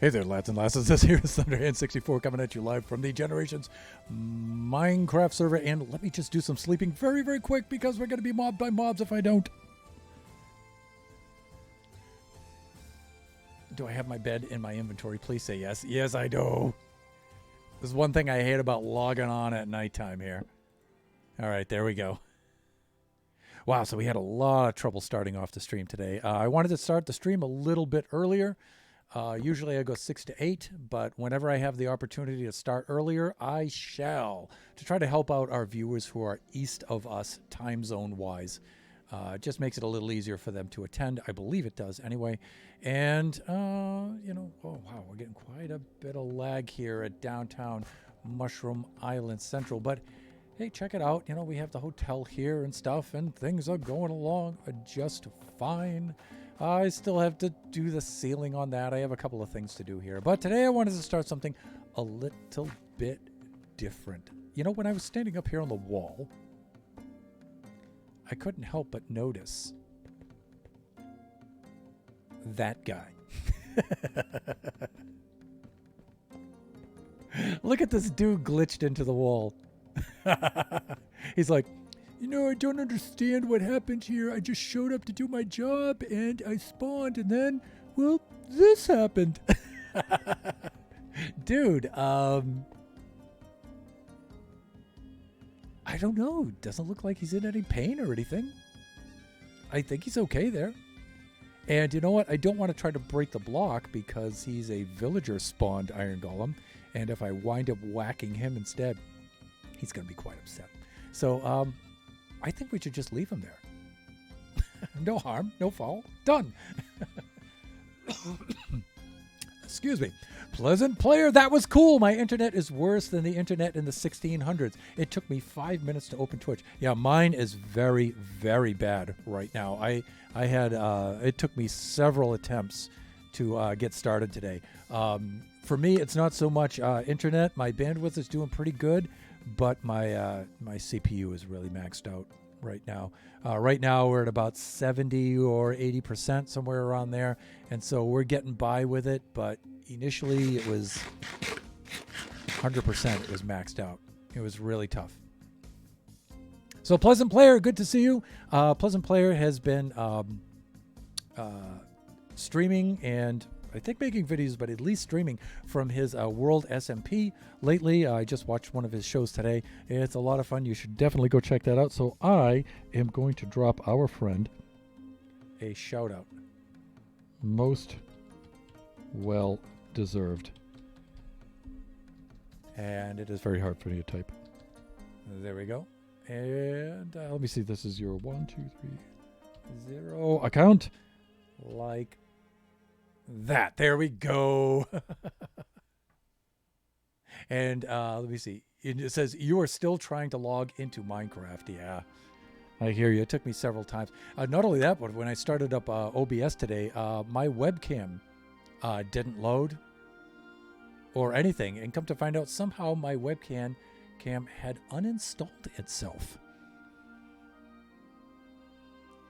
Hey there, lads and lasses. This here is Thunderhand64 coming at you live from the Generations Minecraft server. And let me just do some sleeping very, very quick because we're going to be mobbed by mobs if I don't. Do I have my bed in my inventory? Please say yes. Yes, I do. This is one thing I hate about logging on at nighttime here. All right, there we go. Wow, so we had a lot of trouble starting off the stream today. I wanted to start the stream a little bit earlier. Usually I go 6 to 8, but whenever I have the opportunity to start earlier, I shall, to try to help out our viewers who are east of us, time zone-wise. It just makes it a little easier for them to attend. I believe it does anyway. And, you know, oh, wow, we're getting quite a bit of lag here at downtown Mushroom Island Central. But, hey, check it out. You know, we have the hotel here and stuff, and things are going along just fine. I still have to do the ceiling on that. I have a couple of things to do here. But today I wanted to start something a little bit different. You know, when I was standing up here on the wall, I couldn't help but notice that guy. Look at this dude glitched into the wall. He's like, you know, I don't understand what happened here. I just showed up to do my job and I spawned and then, well, this happened. Dude, I don't know. Doesn't look like he's in any pain or anything. I think he's okay there. And you know what? I don't want to try to break the block because he's a villager spawned iron golem. And if I wind up whacking him instead, he's going to be quite upset. So, I think we should just leave him there. No harm, no foul. Done. Excuse me. Pleasant player. That was cool. My internet is worse than the internet in the 1600s. It took me 5 minutes to open Twitch. Yeah, mine is very, very bad right now. I had, it took me several attempts to get started today. For me, it's not so much internet. My bandwidth is doing pretty good. But my my CPU is really maxed out right now. Right now we're at about 70 or 80%, somewhere around there. And so we're getting by with it. But initially it was 100%. It was maxed out. It was really tough. So Pleasant Player, good to see you. Pleasant Player has been streaming and I think making videos, but at least streaming from his World SMP. Lately, I just watched one of his shows today. It's a lot of fun. You should definitely go check that out. So I am going to drop our friend a shout out. Most well deserved. And it is very hard for me to type. There we go. And let me see. This is your 1, 2, 3, 0 account. Like that. There we go. And let me see. It says you are still trying to log into Minecraft. Yeah, I hear you. It took me several times. Not only that, but when I started up OBS today, my webcam didn't load or anything. And come to find out, somehow my webcam had uninstalled itself.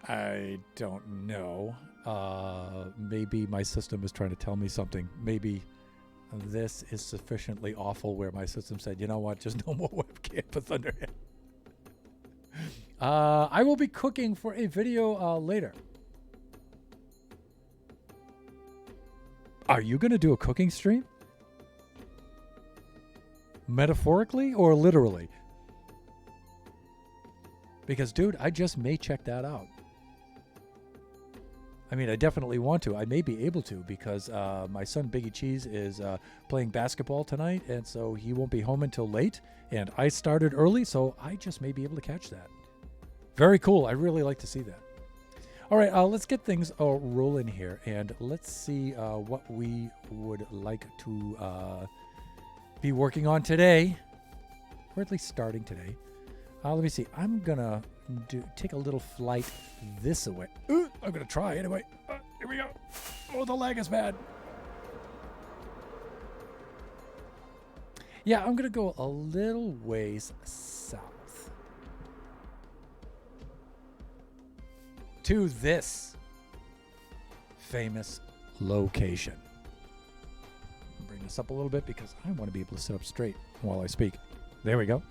I don't know. Maybe my system is trying to tell me something. Maybe this is sufficiently awful where my system said, you know what, just no more webcam for Thunderhead. I will be cooking for a video later. Are you going to do a cooking stream? Metaphorically or literally? Because, dude, I just may check that out. I mean, I definitely want to. I may be able to because my son Biggie Cheese is playing basketball tonight, and so he won't be home until late. And I started early, so I just may be able to catch that. Very cool. I really like to see that. All right, let's get things rolling here, and let's see what we would like to be working on today, or at least starting today. Let me see. I'm gonna take a little flight this way. I'm gonna try anyway. Here we go. Oh, the lag is bad. Yeah, I'm gonna go a little ways south to this famous location. bring this up a little bit because I want to be able to sit up straight while I speak. There we go.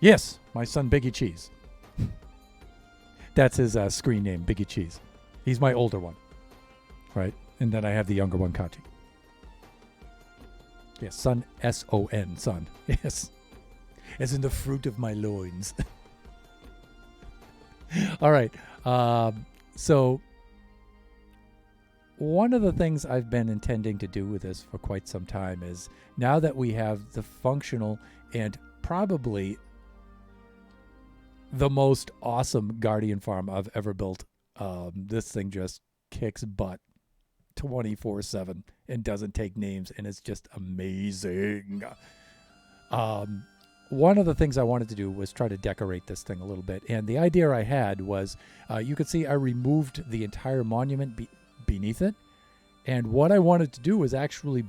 Yes, my son Biggie Cheese. That's his screen name, Biggie Cheese. He's my older one, right? And then I have the younger one, Kachi. Yes, son, S-O-N, son. Yes. As in the fruit of my loins. All right. So one of the things I've been intending to do with this for quite some time is now that we have the functional and probably the most awesome Guardian farm I've ever built, this thing just kicks butt 24/7 and doesn't take names, and it's just amazing. One of the things I wanted to do was try to decorate this thing a little bit, and the idea I had was, you could see I removed the entire monument beneath it, and what I wanted to do was actually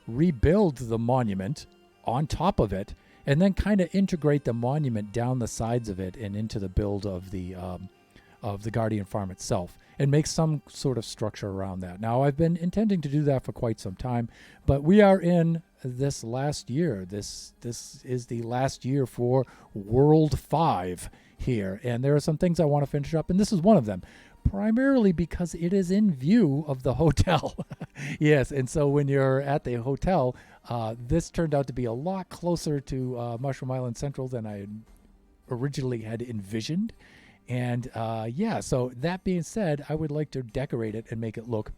rebuild the monument on top of it, and then kind of integrate the monument down the sides of it and into the build of the Guardian farm itself, and make some sort of structure around that. Now, I've been intending to do that for quite some time, but we are in this last year. This is the last year for World 5 here, and there are some things I want to finish up, and this is one of them, primarily because it is in view of the hotel. Yes, and so when you're at the hotel, this turned out to be a lot closer to Mushroom Island Central than I originally had envisioned. And yeah, so that being said, I would like to decorate it and make it look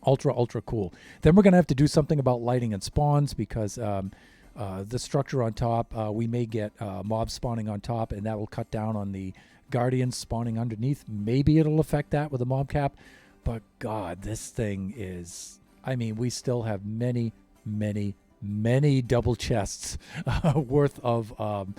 ultra cool. Then we're going to have to do something about lighting and spawns, because the structure on top, we may get mobs spawning on top, and that will cut down on the Guardians spawning underneath. Maybe it'll affect that with a mob cap, but God, this thing is, I mean, we still have many double chests worth of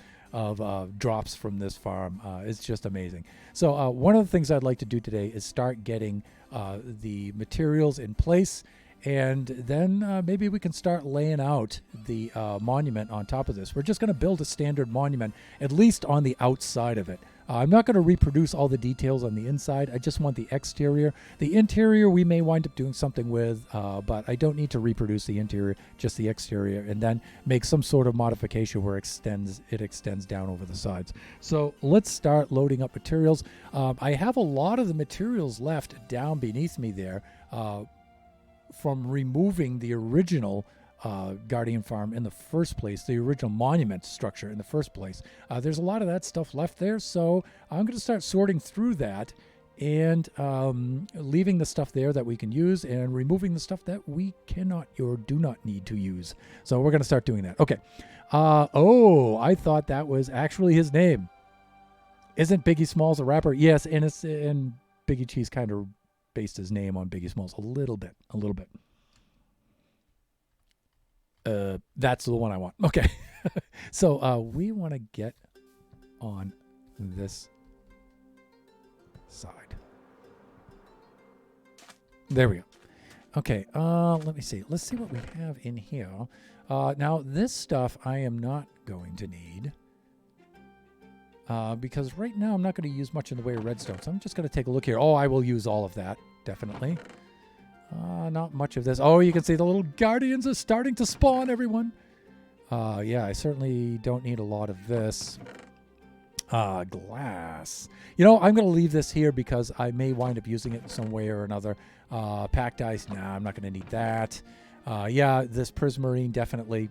drops from this farm. It's just amazing. So one of the things I'd like to do today is start getting the materials in place, and then maybe we can start laying out the monument on top of this. We're just going to build a standard monument, at least on the outside of it. I'm not going to reproduce all the details on the inside. I just want the exterior. The interior we may wind up doing something with, but I don't need to reproduce the interior, just the exterior, and then make some sort of modification where it extends down over the sides. So let's start loading up materials. I have a lot of the materials left down beneath me there from removing the original Guardian farm in the first place, the original monument structure in the first place. There's a lot of that stuff left there, so I'm going to start sorting through that and leaving the stuff there that we can use and removing the stuff that we cannot or do not need to use. So we're going to start doing that. Okay. Oh, I thought that was actually his name. Isn't Biggie Smalls a rapper? Yes, and Biggie Cheese kind of based his name on Biggie Smalls a little bit. That's the one I want. Okay. So we want to get on this side. There we go. Okay. Let me see. Let's see what we have in here. Now this stuff I am not going to need. Because right now I'm not going to use much in the way of redstone. So I'm just going to take a look here. Oh, I will use all of that. Definitely. Not much of this. Oh, you can see the little Guardians are starting to spawn, everyone. Yeah, I certainly don't need a lot of this. Glass. You know, I'm going to leave this here because I may wind up using it in some way or another. Packed ice. Nah, I'm not going to need that. Yeah, this prismarine, definitely.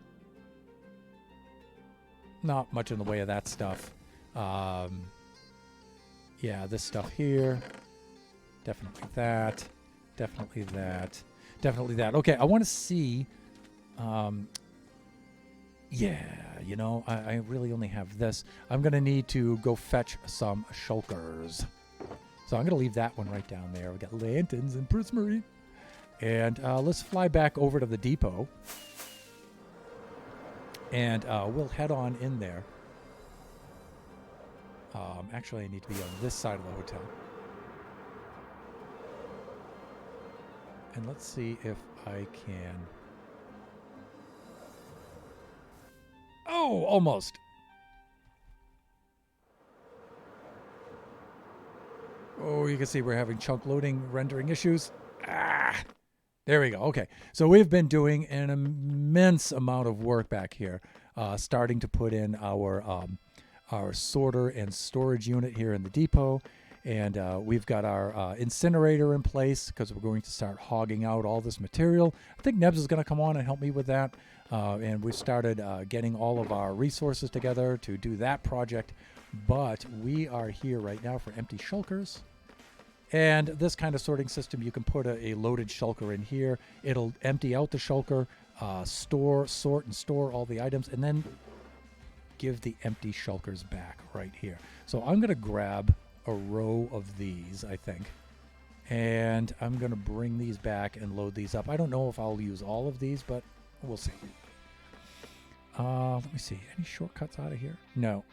Not much in the way of that stuff. Yeah, this stuff here. Definitely that. Definitely that. Definitely that. Okay, I want to see... yeah, you know, I really only have this. I'm going to need to go fetch some shulkers. So I'm going to leave that one right down there. We got lanterns and prismarine. And let's fly back over to the depot. And we'll head on in there. Actually, I need to be on this side of the hotel. And let's see if I can... Oh, almost. Oh, you can see we're having chunk loading rendering issues. Ah, there we go. Okay, so we've been doing an immense amount of work back here, starting to put in our sorter and storage unit here in the depot. And we've got our incinerator in place because we're going to start hogging out all this material. I think Nebs is going to come on and help me with that. And we've started getting all of our resources together to do that project. But we are here right now for empty shulkers. And this kind of sorting system, you can put a loaded shulker in here. It'll empty out the shulker, sort and store all the items, and then give the empty shulkers back right here. So I'm going to grab a row of these, I think, and I'm going to bring these back and load these up. I don't know if I'll use all of these, but we'll see. Let me see. Any shortcuts out of here? No.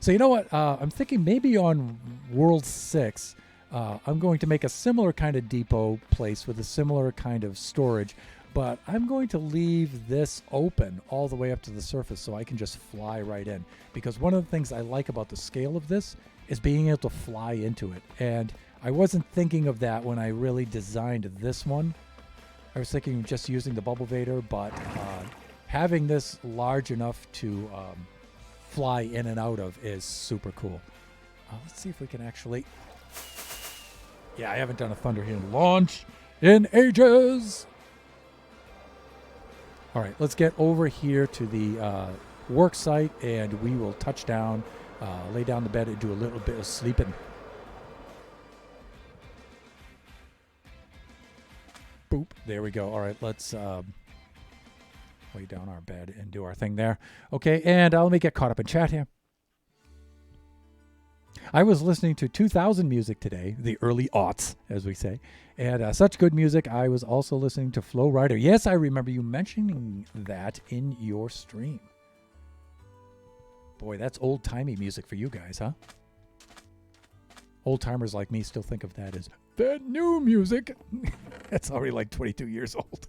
So you know what? I'm thinking maybe on World 6, I'm going to make a similar kind of depot place with a similar kind of storage, but I'm going to leave this open all the way up to the surface so I can just fly right in. Because one of the things I like about the scale of this is being able to fly into it. And I wasn't thinking of that when I really designed this one. I was thinking of just using the Bubble Vader, but having this large enough to fly in and out of is super cool. Let's see if we can actually... Yeah, I haven't done a Thunder Hand launch in ages. All right, let's get over here to the work site, and we will touch down, lay down the bed, and do a little bit of sleeping. Boop. There we go. All right, let's lay down our bed and do our thing there. Okay, and let me get caught up in chat here. I was listening to 2000 music today, the early aughts, as we say, and such good music. I was also listening to Flow Rider. Yes, I remember you mentioning that in your stream. Boy, that's old-timey music for you guys, huh? Old-timers like me still think of that as that new music. That's already like 22 years old.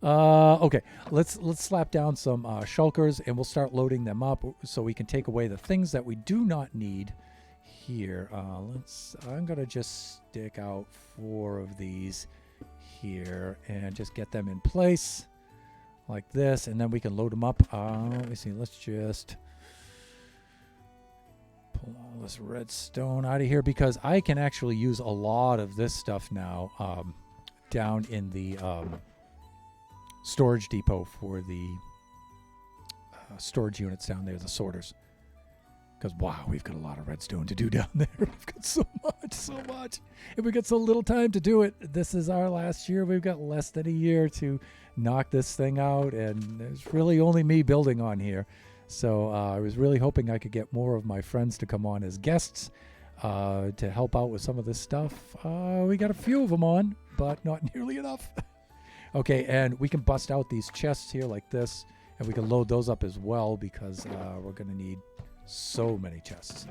Okay, let's slap down some shulkers, and we'll start loading them up so we can take away the things that we do not need here. I'm gonna just stick out 4 of these here and just get them in place like this, and then we can load them up. Let me see. Let's just pull all this redstone out of here because I can actually use a lot of this stuff now down in the storage depot for the storage units down there, the sorters. Because, wow, we've got a lot of redstone to do down there. We've got so much. And we got so little time to do it. This is our last year. We've got less than a year to knock this thing out. And there's really only me building on here. So I was really hoping I could get more of my friends to come on as guests to help out with some of this stuff. We got a few of them on, but not nearly enough. Okay, and we can bust out these chests here like this, and we can load those up as well because we're going to need so many chests.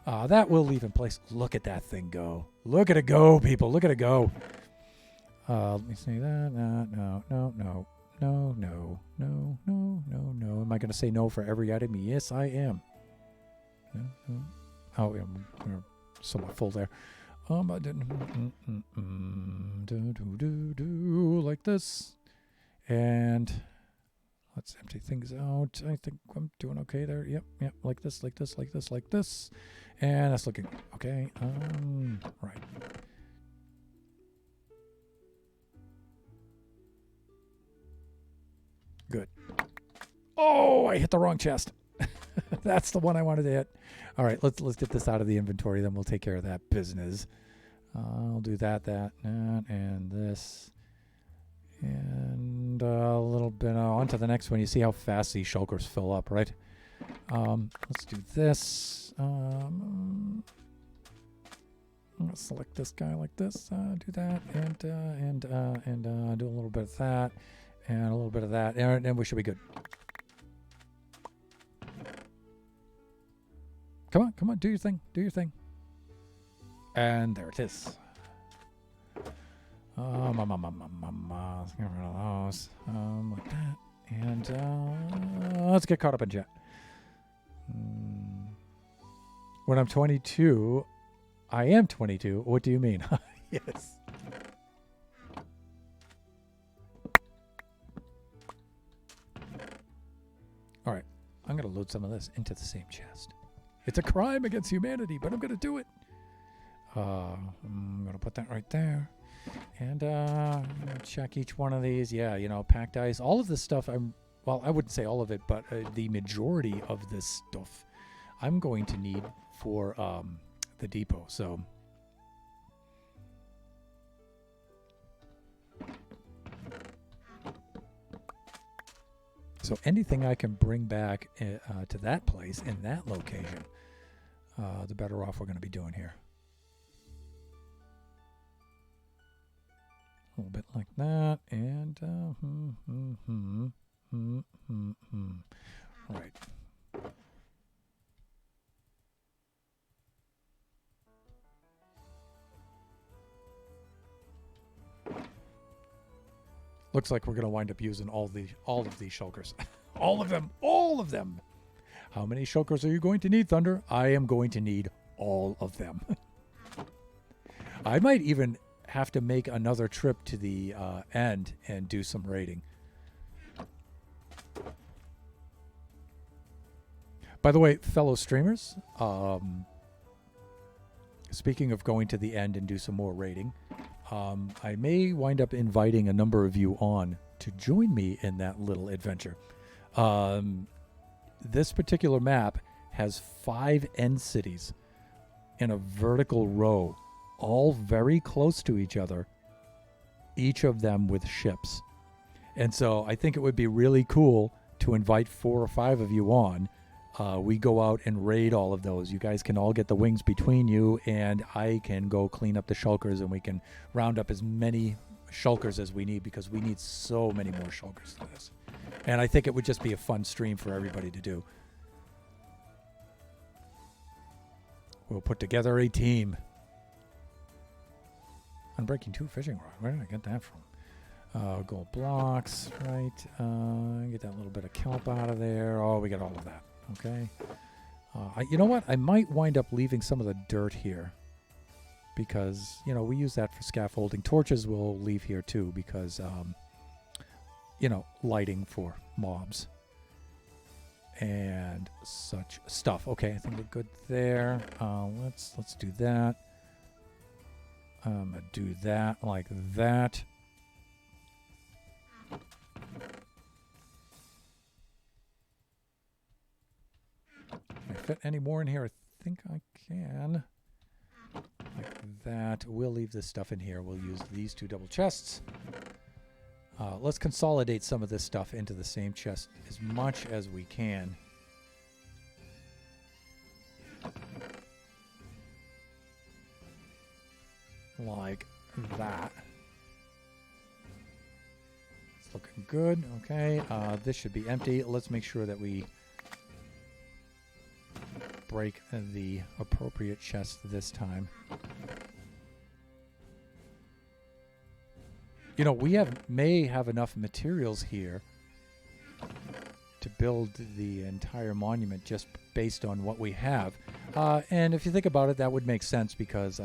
That we'll leave in place. Look at that thing go. Look at it go, people. Look at it go. Let me see that. No. Am I going to say no for every item? Yes, I am. No. Oh, yeah, we're somewhat full there. I didn't like this, and let's empty things out. I think I'm doing okay there. Yep, like this, and that's looking okay. Right. Good. Oh, I hit the wrong chest. That's the one I wanted to hit. All right, let's get this out of the inventory. Then we'll take care of that business. I'll do that, and this. And a little bit on to the next one. You see how fast these shulkers fill up, right? Let's do this. Let's select this guy like this. Do that, and do a little bit of that, and a little bit of that, and we should be good. Come on, do your thing. And there it is. Let's get rid of those. Like that. And let's get caught up in chat. When I'm 22, I am 22. What do you mean? Yes. All right. I'm going to load some of this into the same chest. It's a crime against humanity, but I'm going to do it. I'm going to put that right there. And check each one of these. Yeah, you know, packed ice. All of this stuff, well, I wouldn't say all of it, but the majority of this stuff I'm going to need for the depot. So anything I can bring back to that place in that location, the better off we're going to be doing here. A little bit like that, and right. Looks like we're going to wind up using all of these shulkers. All of them. All of them. How many shulkers are you going to need, Thunder? I am going to need all of them. I might even have to make another trip to the end and do some raiding. By the way, fellow streamers, speaking of going to the end and do some more raiding, I may wind up inviting a number of you on to join me in that little adventure. This particular map has 5 end cities in a vertical row, all very close to each other, each of them with ships. And so I think it would be really cool to invite 4 or 5 of you on. We go out and raid all of those. You guys can all get the wings between you, and I can go clean up the shulkers, and we can round up as many shulkers as we need, because we need so many more shulkers for this. And I think it would just be a fun stream for everybody to do. We'll put together a team. Unbreaking 2 fishing rod. Where did I get that from? Gold blocks, right? Get that little bit of kelp out of there. Oh, we got all of that. Okay. You know what? I might wind up leaving some of the dirt here, because, you know, we use that for scaffolding. Torches we'll leave here too, because, you know, lighting for mobs and such stuff. Okay, I think we're good there. Let's do that. Do that like that. Can I fit any more in here? I think I can. Like that. We'll leave this stuff in here. We'll use these 2 double chests. Let's consolidate some of this stuff into the same chest as much as we can. Like that. It's looking good. Okay, this should be empty. Let's make sure that we break the appropriate chest this time. You know, we may have enough materials here to build the entire monument just based on what we have. And if you think about it, that would make sense, because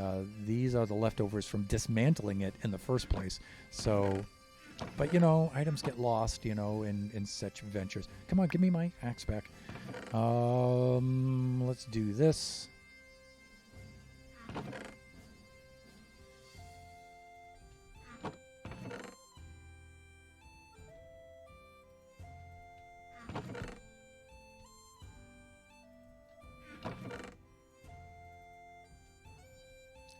these are the leftovers from dismantling it in the first place. So, but, you know, items get lost, you know, in such ventures. Come on, give me my axe back. Let's do this.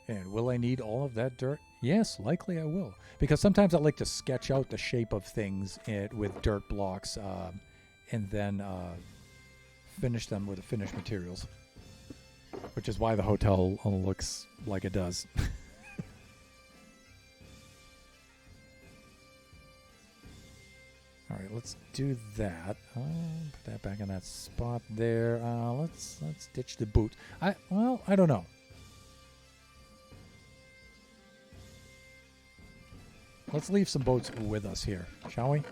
And will I need all of that dirt? Yes, likely I will. Because sometimes I like to sketch out the shape of things with dirt blocks, and then finish them with the finished materials. Which is why the hotel looks like it does. All right, let's do that. Put that back in that spot there. Let's ditch the boot. I don't know. Let's leave some boats with us here, shall we?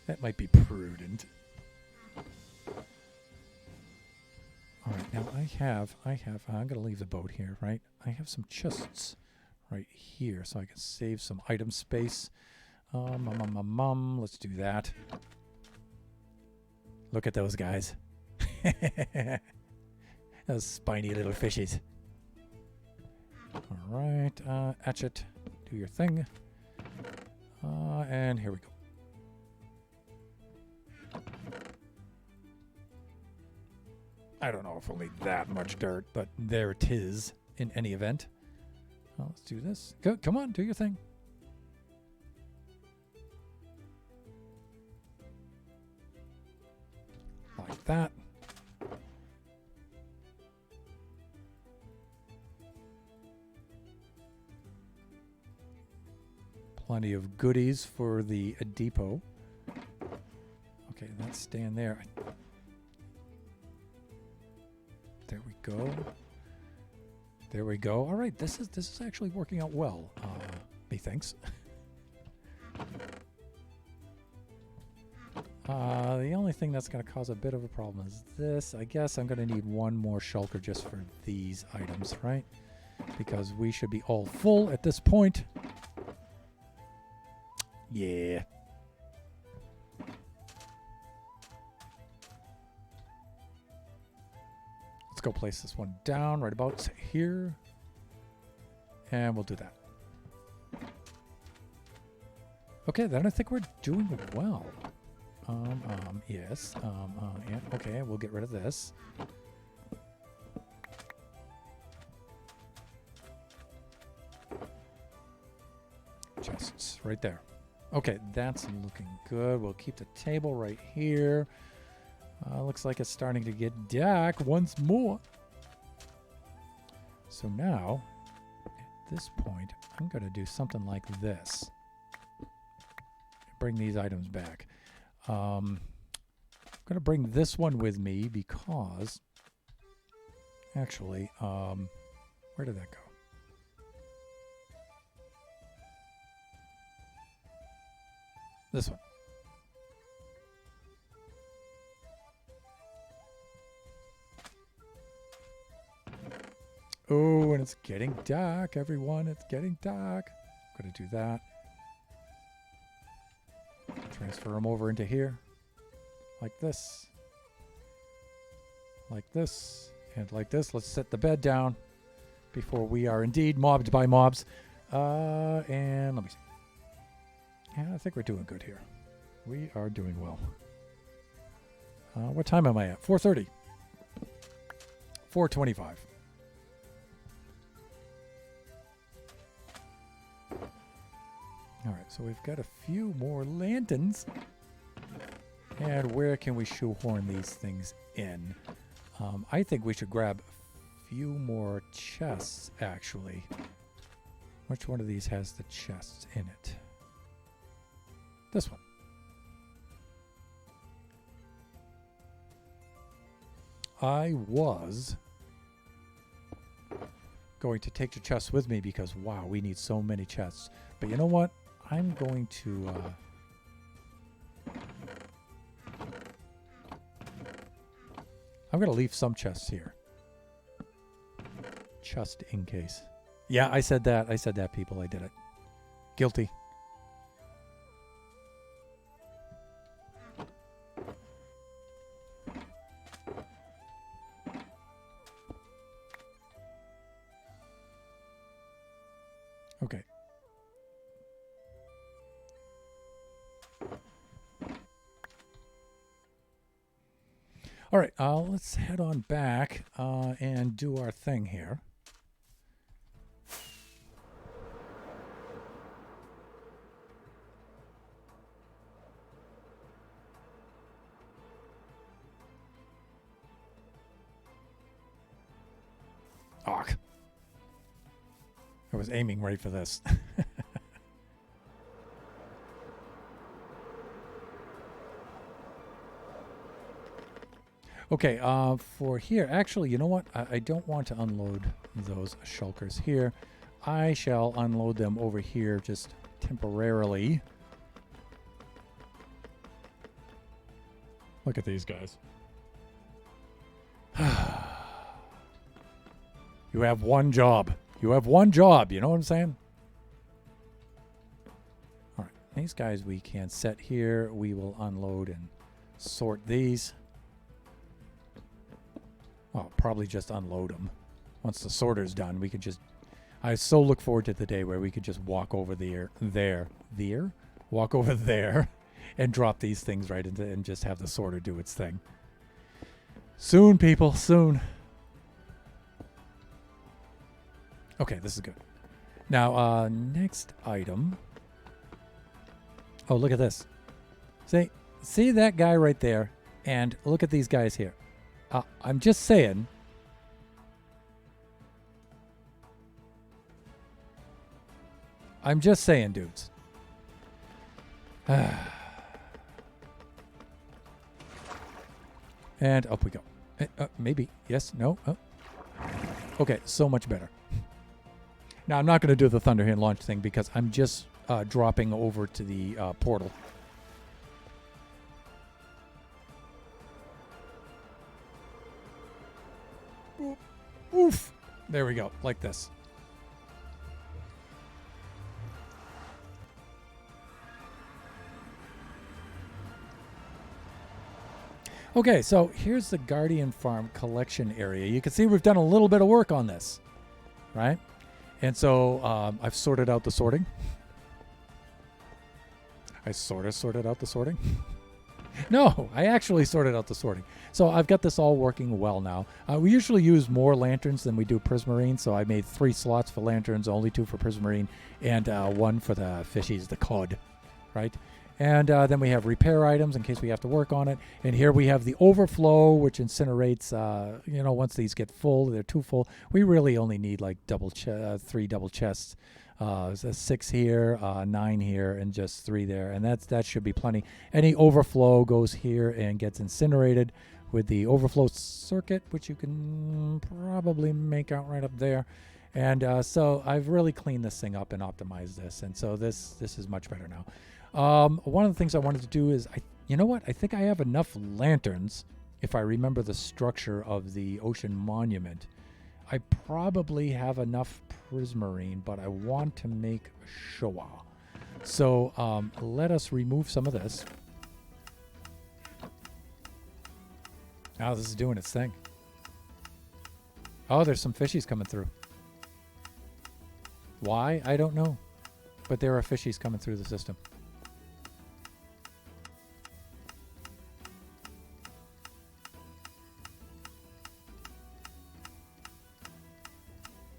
That might be prudent. All right, now I'm going to leave the boat here, right? I have some chests right here so I can save some item space. Let's do that. Look at those guys. Those spiny little fishes. All right, Atchit, do your thing. And here we go. I don't know if we'll need that much dirt, but there it is in any event. Well, let's do this. Go, come on, do your thing. Like that. Plenty of goodies for the depot. Okay, that's staying there. There we go. There we go. All right, this is actually working out well. Methinks. The only thing that's going to cause a bit of a problem is this. I guess I'm going to need one more shulker just for these items, right? Because we should be all full at this point. Yeah. Let's go place this one down right about here. And we'll do that. Okay, then I think we're doing well. Yes. Yeah, okay, we'll get rid of this. Chests right there. Okay, that's looking good. We'll keep the table right here. Looks like it's starting to get dark once more. So now, at this point, I'm going to do something like this. Bring these items back. I'm going to bring this one with me because, actually, where did that go? This one. Oh, and it's getting dark, everyone. It's getting dark. I'm going to do that. Transfer them over into here. Like this. Like this. And like this. Let's set the bed down before we are indeed mobbed by mobs. And let me see. Yeah, I think we're doing good here. We are doing well. What time am I at? 4:30. 4:25. All right, so we've got a few more lanterns. And where can we shoehorn these things in? I think we should grab a few more chests, actually. Which one of these has the chests in it? This one. I was going to take the chests with me because, wow, we need so many chests. But you know what? I'm going to... I'm going to leave some chests here. Just in case. Yeah, I said that. I said that, people. I did it. Guilty. Okay. All right, let's head on back and do our thing here. Ugh. I was aiming right for this. Okay, for here, actually, you know what? I don't want to unload those shulkers here. I shall unload them over here just temporarily. Look at these guys. You have one job. You have one job. You know what I'm saying? All right. These guys we can set here. We will unload and sort these. Well, probably just unload them. Once the sorter's done, we could just... I so look forward to the day where we could just walk over walk over there and drop these things right into and just have the sorter do its thing. Soon, people, soon. Okay, this is good. Now, next item. Oh, look at this. See that guy right there, and look at these guys here. I'm just saying. I'm just saying, dudes. And up we go. Maybe. Yes. No. Oh. Okay. So much better. Now, I'm not going to do the Thunderhand launch thing because I'm just dropping over to the portal. Oof. There we go. Like this. Okay, so here's the Guardian Farm collection area. You can see we've done a little bit of work on this, right? And so I've sorted out the sorting. I sort of sorted out the sorting. No, I actually sorted out the sorting. So I've got this all working well now. We usually use more lanterns than we do prismarine, so I made 3 slots for lanterns, only 2 for prismarine, and 1 for the fishies, the cod, right? And then we have repair items in case we have to work on it. And here we have the overflow, which incinerates, once these get full, they're too full. We really only need like 3 double chests. There's a 6 here, 9 here, and just 3 there. And that should be plenty. Any overflow goes here and gets incinerated with the overflow circuit, which you can probably make out right up there. And so I've really cleaned this thing up and optimized this. And so this is much better now. One of the things I wanted to do is, I think I have enough lanterns, if I remember the structure of the Ocean Monument. I probably have enough prismarine, but I want to make sure. So let us remove some of this. Now this is doing its thing. Oh, there's some fishies coming through. Why? I don't know. But there are fishies coming through the system.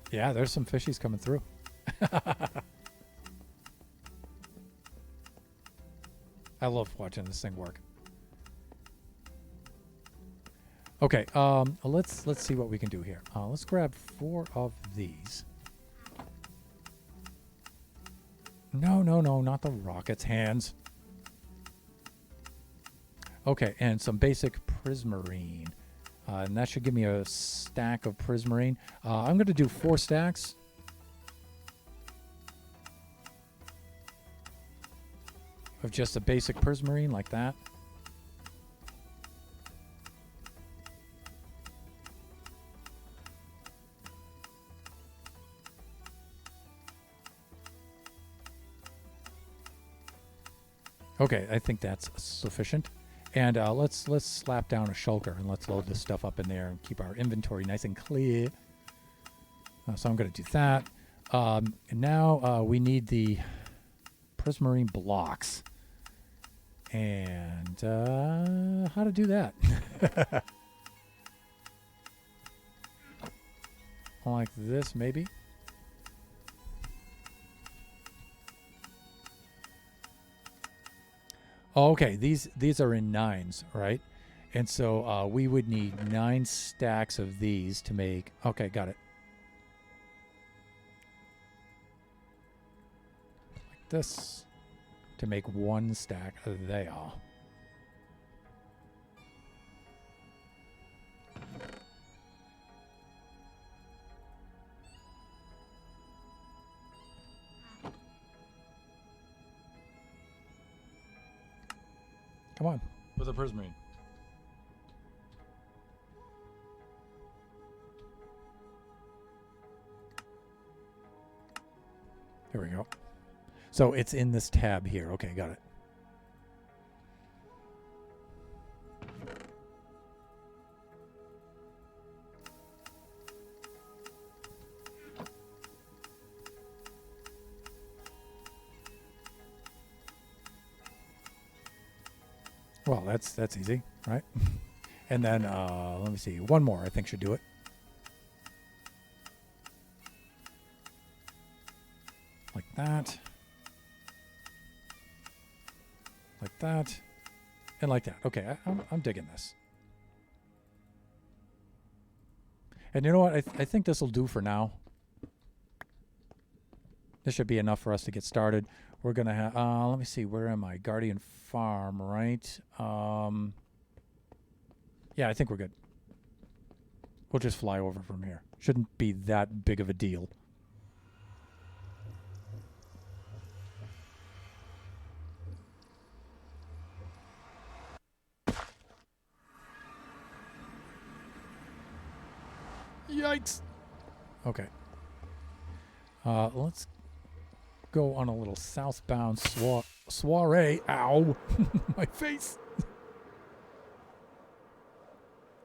Yeah, there's some fishies coming through. I love watching this thing work. Okay, let's see what we can do here. Let's grab 4 of these. No, not the rockets, hands. Okay, and some basic prismarine. And that should give me a stack of prismarine. I'm going to do 4 stacks. Of just a basic prismarine like that. Okay, I think that's sufficient. And let's slap down a shulker and let's load this stuff up in there and keep our inventory nice and clear. So I'm going to do that. And now we need the prismarine blocks. And how to do that? Like this, maybe. Oh, okay, these are in 9s, right? And so we would need 9 stacks of these to make... Okay, got it. Like this. To make 1 stack. There. Come on, with a prismarine. Here we go. So it's in this tab here. Okay, got it. Well, that's easy, right? And then let me see. One more, I think, should do it. Like that. Like that. And like that. Okay, I'm digging this. And you know what? I think this will do for now. This should be enough for us to get started. We're going to have... let me see. Where am I? Guardian Farm, right? Yeah, I think we're good. We'll just fly over from here. Shouldn't be that big of a deal. Yikes. Okay. Let's go on a little southbound soiree. Ow. My face.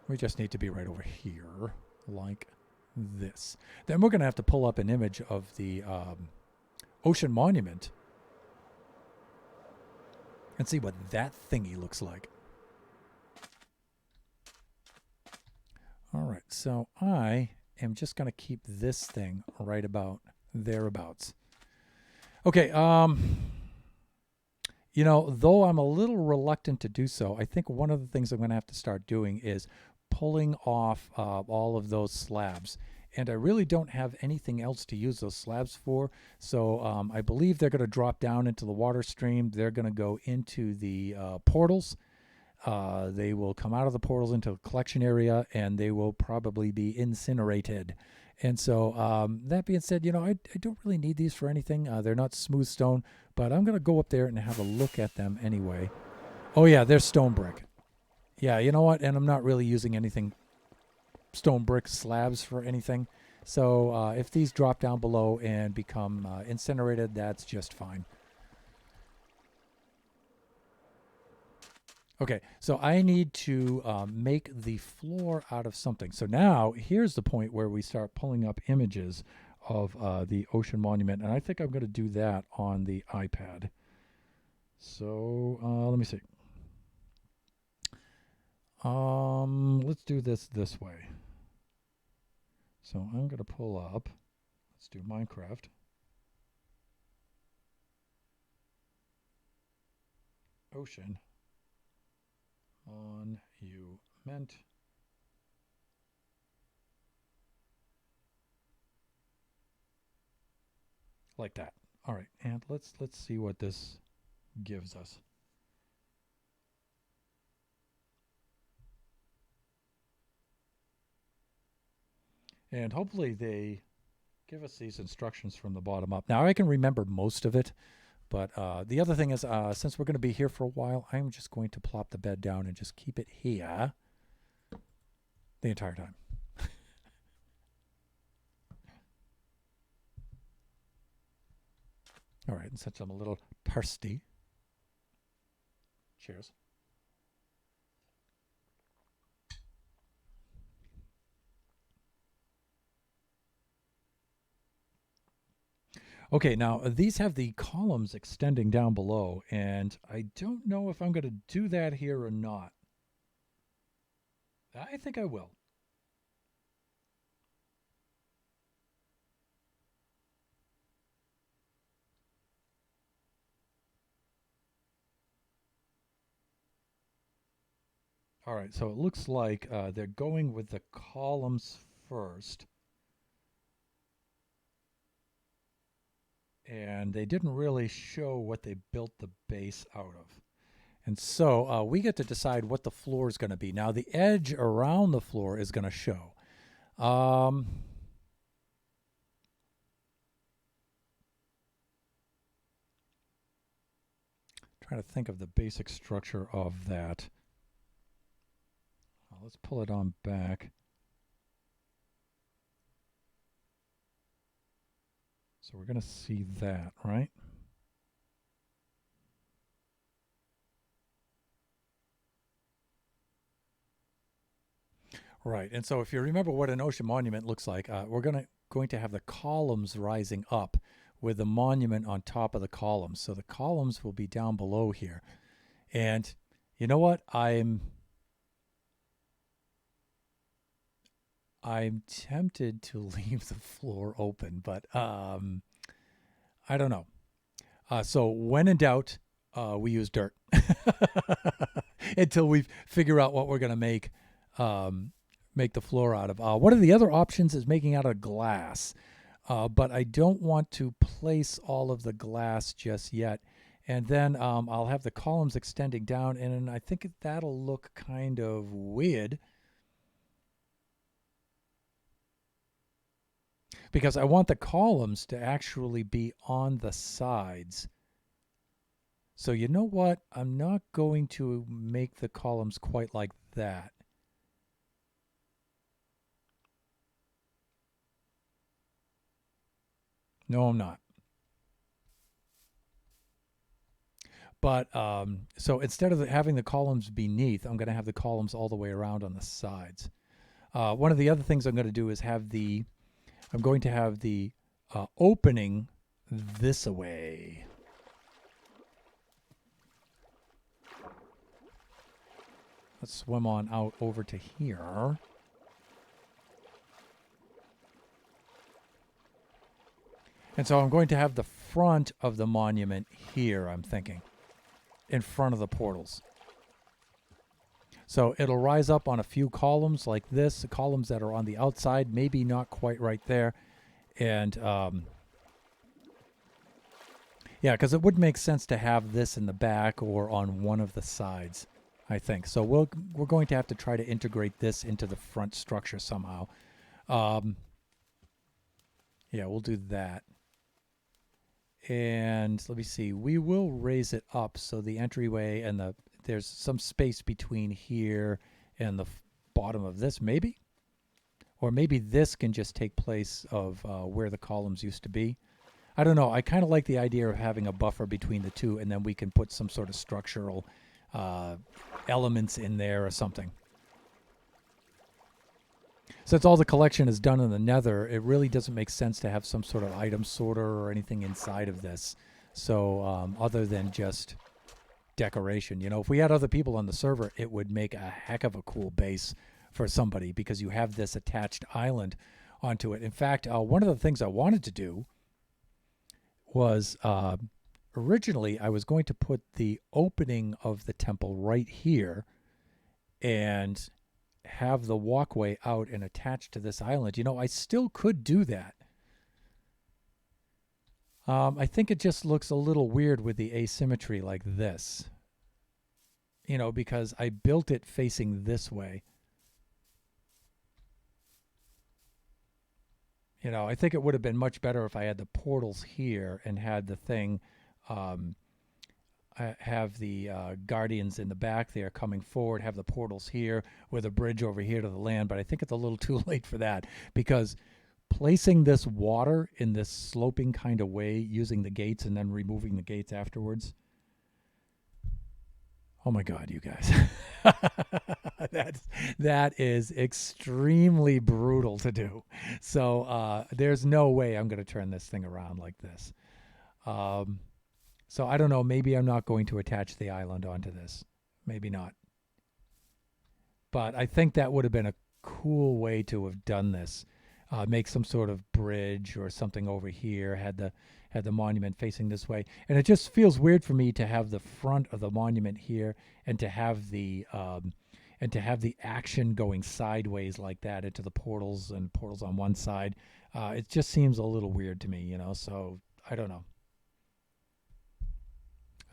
We just need to be right over here, like this. Then we're going to have to pull up an image of the Ocean Monument and see what that thingy looks like. All right, so I am just going to keep this thing right about thereabouts. Okay, you know, though I'm a little reluctant to do so, I think one of the things I'm going to have to start doing is pulling off all of those slabs. And I really don't have anything else to use those slabs for. So I believe they're going to drop down into the water stream. They're going to go into the portals. They will come out of the portals into the collection area, and they will probably be incinerated. And so that being said, you know, I don't really need these for anything. They're not smooth stone, but I'm going to go up there and have a look at them anyway. Oh, yeah, they're stone brick. Yeah, you know what? And I'm not really using anything stone brick slabs for anything. So if these drop down below and become incinerated, that's just fine. Okay, so I need to make the floor out of something. So now here's the point where we start pulling up images of the Ocean Monument. And I think I'm going to do that on the iPad. So let me see. Let's do this way. So I'm going to pull up. Let's do Minecraft. Ocean Monument. Like that. All right, and let's see what this gives us. And hopefully they give us these instructions from the bottom up. Now I can remember most of it, but the other thing is, since we're going to be here for a while, I'm just going to plop the bed down and just keep it here the entire time. All right, and since I'm a little thirsty, cheers. Okay, now these have the columns extending down below, and I don't know if I'm going to do that here or not. I think I will. All right, so it looks like they're going with the columns first. And they didn't really show what they built the base out of. And so we get to decide what the floor is going to be. Now, the edge around the floor is going to show. Trying to think of the basic structure of that. Let's pull it on back. So we're going to see that, right? Right. And so if you remember what an ocean monument looks like, we're going to have the columns rising up with the monument on top of the columns. So the columns will be down below here. And you know what? I'm tempted to leave the floor open, but I don't know. So when in doubt, we use dirt until we figure out what we're going to make the floor out of. One of the other options is making out of glass, but I don't want to place all of the glass just yet. And then I'll have the columns extending down, and I think that'll look kind of weird because I want the columns to actually be on the sides. So you know what? I'm not going to make the columns quite like that. No, I'm not. But so instead of having the columns beneath, I'm going to have the columns all the way around on the sides. One of the other things I'm going to do is I'm going to have the opening this way. Let's swim on out over to here. And so I'm going to have the front of the monument here, I'm thinking, in front of the portals. So it'll rise up on a few columns like this, the columns that are on the outside, maybe not quite right there. And yeah, because it would make sense to have this in the back or on one of the sides, I think. So we're going to have to try to integrate this into the front structure somehow. Yeah, we'll do that. And let me see. We will raise it up so the entryway and there's some space between here and the bottom of this, maybe? Or maybe this can just take place of where the columns used to be. I don't know. I kind of like the idea of having a buffer between the two, and then we can put some sort of structural elements in there or something. Since all the collection is done in the Nether, it really doesn't make sense to have some sort of item sorter or anything inside of this. So other than just decoration, you know, if we had other people on the server, it would make a heck of a cool base for somebody because you have this attached island onto it. In fact, one of the things I wanted to do was originally I was going to put the opening of the temple right here and have the walkway out and attached to this island. You know, I still could do that. I think it just looks a little weird with the asymmetry like this. You know, because I built it facing this way. You know, I think it would have been much better if I had the portals here and had the thing, I have the guardians in the back there coming forward, have the portals here with a bridge over here to the land. But I think it's a little too late for that because placing this water in this sloping kind of way, using the gates and then removing the gates afterwards. Oh my God, you guys. that is extremely brutal to do. So there's no way I'm going to turn this thing around like this. So I don't know. Maybe I'm not going to attach the island onto this. Maybe not. But I think that would have been a cool way to have done this. Make some sort of bridge or something over here. Had the monument facing this way, and it just feels weird for me to have the front of the monument here and to have the action going sideways like that into the portals and portals on one side. It just seems a little weird to me, you know. So I don't know.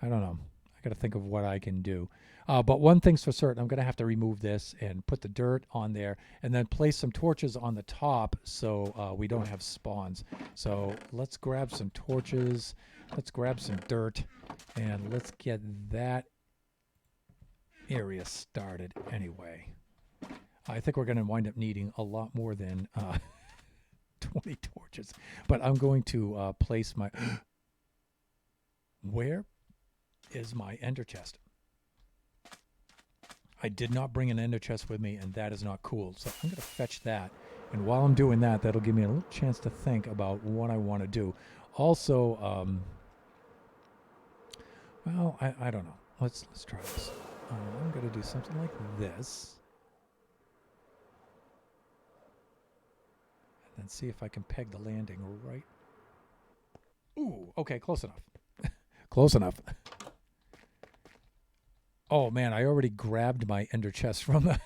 I got to think of what I can do. But one thing's for certain, I'm going to have to remove this and put the dirt on there and then place some torches on the top so we don't have spawns. So let's grab some torches. Let's grab some dirt and let's get that area started anyway. I think we're going to wind up needing a lot more than 20 torches. torches. But I'm going to place my... Where is my ender chest? I did not bring an ender chest with me, and that is not cool. So I'm going to fetch that. And while I'm doing that, that'll give me a little chance to think about what I want to do. Also, well, I don't know. Let's try this. I'm going to do something like this. And then see if I can peg the landing right. Ooh, okay, close enough. Close enough. Oh man, I already grabbed my ender chest from the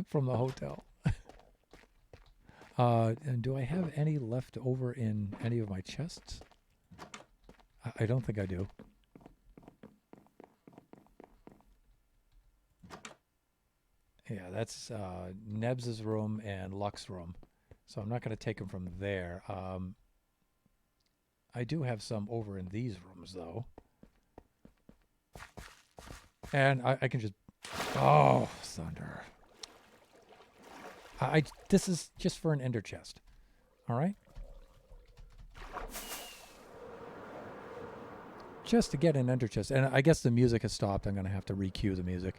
from the hotel. And do I have any left over in any of my chests? I don't think I do. Yeah, that's Nebs' room and Lux's room. So I'm not going to take them from there. I do have some over in these rooms, though. And I can just... Oh, thunder. This is just for an ender chest. All right? Just to get an ender chest. And I guess the music has stopped. I'm going to have to re-cue the music.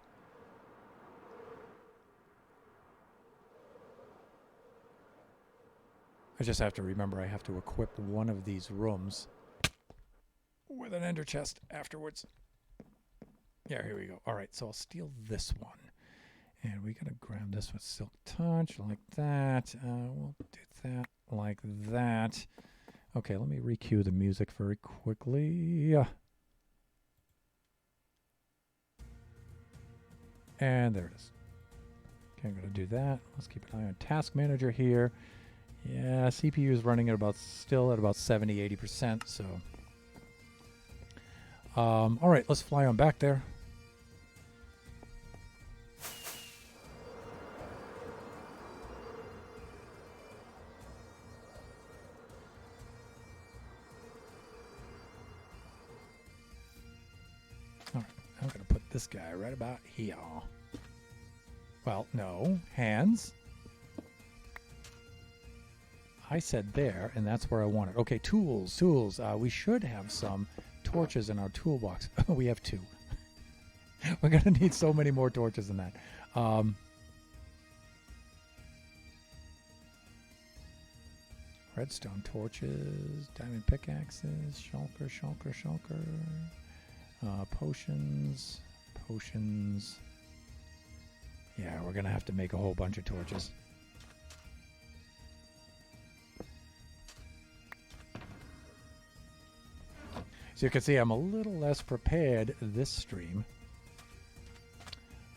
I just have to remember I have to equip one of these rooms with an ender chest afterwards. Yeah, here we go. All right, so I'll steal this one. And we got to grab this with Silk Touch like that. We'll do that like that. Okay, let me re-cue the music very quickly. And there it is. Okay, I'm going to do that. Let's keep an eye on Task Manager here. Yeah, CPU is running at still at about 70-80%. So, all right, let's fly on back there. All right, I'm gonna put this guy right about here. Well, no, hands. I said there, and that's where I want it. Okay, tools. We should have some torches in our toolbox. We have 2. We're going to need so many more torches than that. Redstone torches, diamond pickaxes, shulker. Potions. Yeah, we're going to have to make a whole bunch of torches. So you can see I'm a little less prepared this stream.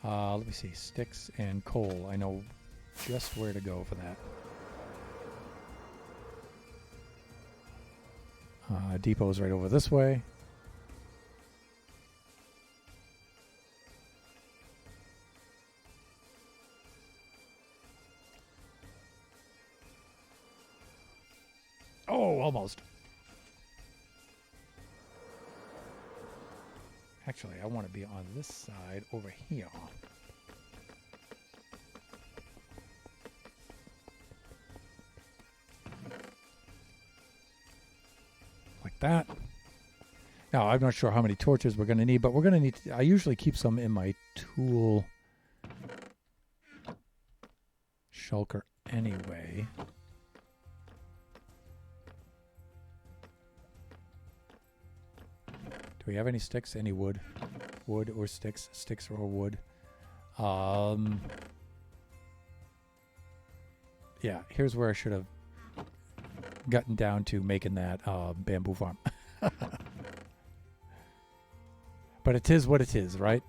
Let me see. Sticks and coal. I know just where to go for that. Depot's right over this way. Oh, almost. Actually, I want to be on this side over here. Like that. Now, I'm not sure how many torches we're going to need, but we're going to need... I usually keep some in my tool shulker anyway. Do we have any sticks? Any wood? Wood or sticks? Sticks or wood? Yeah, here's where I should have gotten down to making that bamboo farm. But it is what it is, right?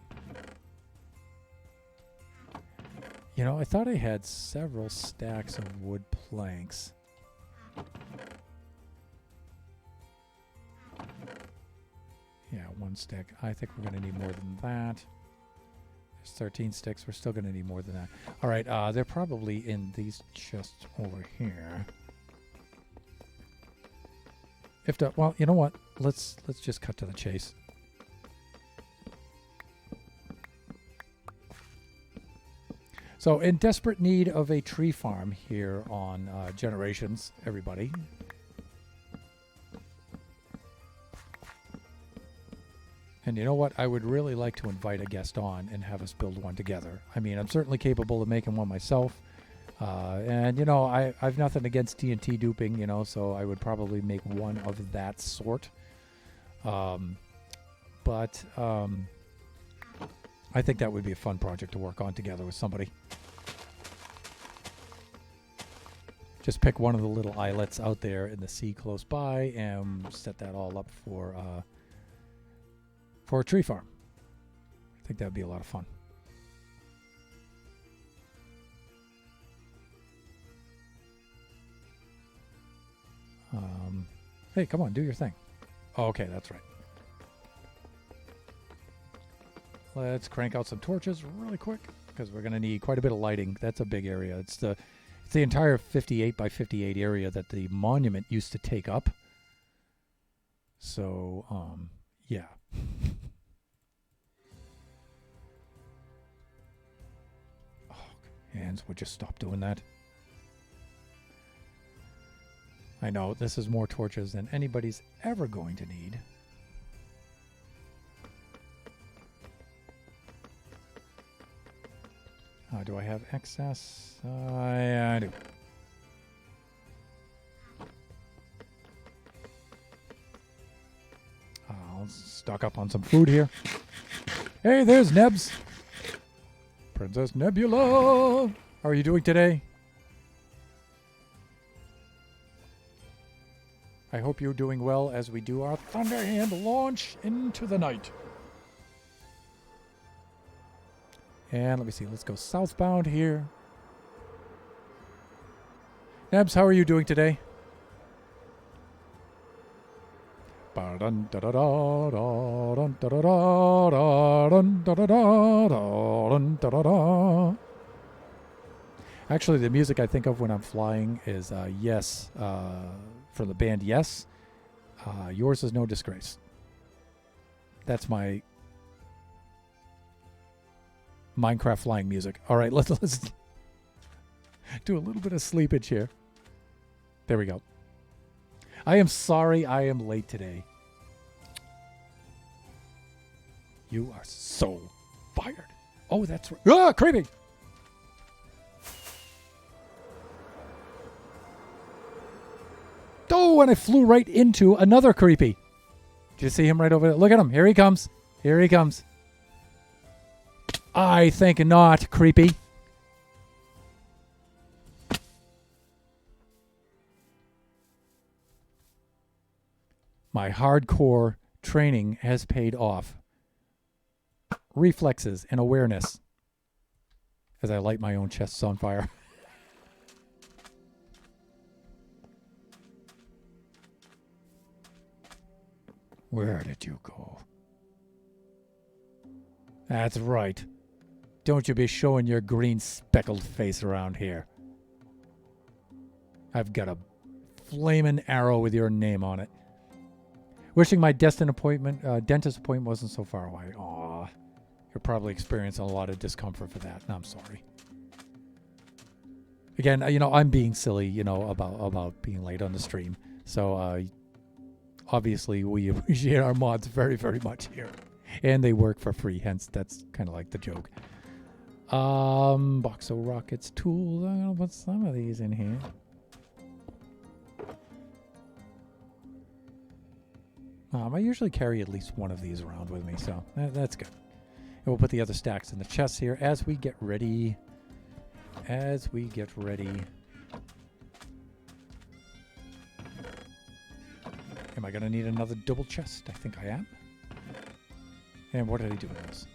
You know, I thought I had several stacks of wood planks. Yeah, 1 stick. I think we're going to need more than that. There's 13 sticks. We're still going to need more than that. All right, they're probably in these chests over here. If not, well, you know what? Let's just cut to the chase. So So in desperate need of a tree farm here on Generations, everybody. And you know what? I would really like to invite a guest on and have us build one together. I mean, I'm certainly capable of making one myself. And, you know, I've nothing against TNT duping, you know, so I would probably make one of that sort. But I think that would be a fun project to work on together with somebody. Just pick one of the little islets out there in the sea close by and set that all up for a tree farm. I think that would be a lot of fun. Hey, come on, do your thing. Oh, okay, that's right. Let's crank out some torches really quick because we're going to need quite a bit of lighting. That's a big area. It's the entire 58 by 58 area that the monument used to take up. So, yeah. Oh, hands would just stop doing that. I know, this is more torches than anybody's ever going to need. Do I have excess? Yeah, I do. I'll stock up on some food here. Hey, there's Nebs. Princess Nebula. How are you doing today? I hope you're doing well as we do our Thunderhand launch into the night. And let me see, let's go southbound here. Nebs, how are you doing today? Actually, the music I think of when I'm flying is Yes, from the band Yes. Yours is No Disgrace. That's my Minecraft flying music. All right, let's do a little bit of sleepage here. There we go. I am sorry I am late today. You are so fired. Oh, that's right. Ah, creepy. Oh, and I flew right into another creepy. Did you see him right over there? Look at him. Here he comes. Here he comes. I think not, creepy. My hardcore training has paid off. Reflexes and awareness. As I light my own chests on fire. Where did you go? That's right. Don't you be showing your green speckled face around here. I've got a flaming arrow with your name on it. Wishing my dentist appointment wasn't so far away. Aw. You're probably experiencing a lot of discomfort for that. I'm sorry. Again, you know, I'm being silly, you know, about being late on the stream. So, obviously, we appreciate our mods very, very much here. And they work for free, hence that's kind of like the joke. Box of rockets, tools. I'm going to put some of these in here. I usually carry at least one of these around with me, so that's good. And we'll put the other stacks in the chests here as we get ready. As we get ready. Am I going to need another double chest? I think I am. And what did I do with this?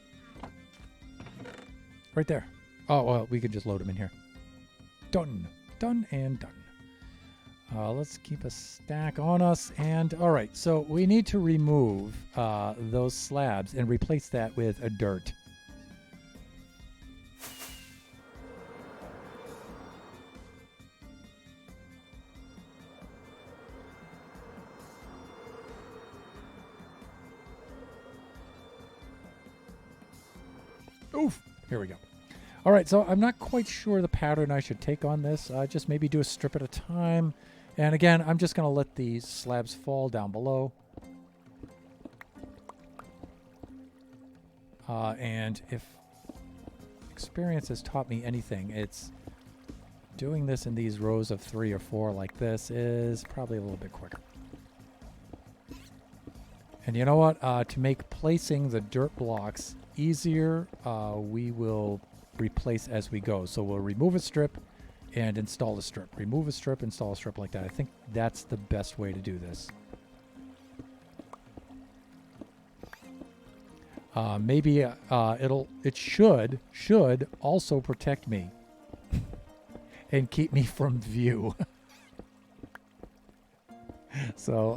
Right there. Oh, well, we can just load them in here. Done. Done and done. Let's keep a stack on us. And, all right, so we need to remove those slabs and replace that with a dirt. Oof. Here we go. All right, so I'm not quite sure the pattern I should take on this. Just maybe do a strip at a time. And again, I'm just going to let these slabs fall down below. And if experience has taught me anything, it's doing this in these rows of 3 or 4 like this is probably a little bit quicker. And you know what? To make placing the dirt blocks easier, we will replace as we go. So we'll remove a strip and install a strip. Remove a strip, install a strip like that. I think that's the best way to do this. Maybe it should also protect me and keep me from view. So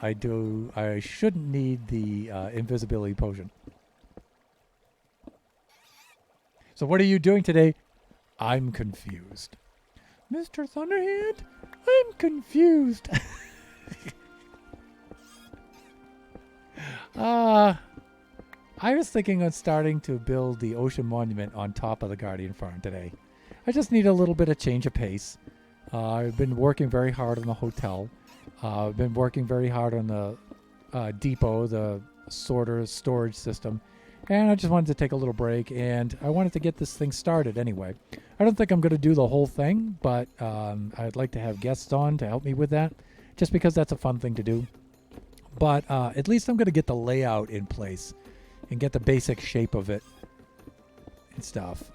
I shouldn't need the invisibility potion. So what are you doing today? I'm confused. Mr. Thunderhand, I'm confused. I was thinking on starting to build the Ocean Monument on top of the Guardian Farm today. I just need a little bit of change of pace. I've been working very hard on the hotel. I've been working very hard on the depot, the sorter storage system. And I just wanted to take a little break, and I wanted to get this thing started anyway. I don't think I'm going to do the whole thing, but I'd like to have guests on to help me with that, just because that's a fun thing to do. But at least I'm going to get the layout in place and get the basic shape of it and stuff.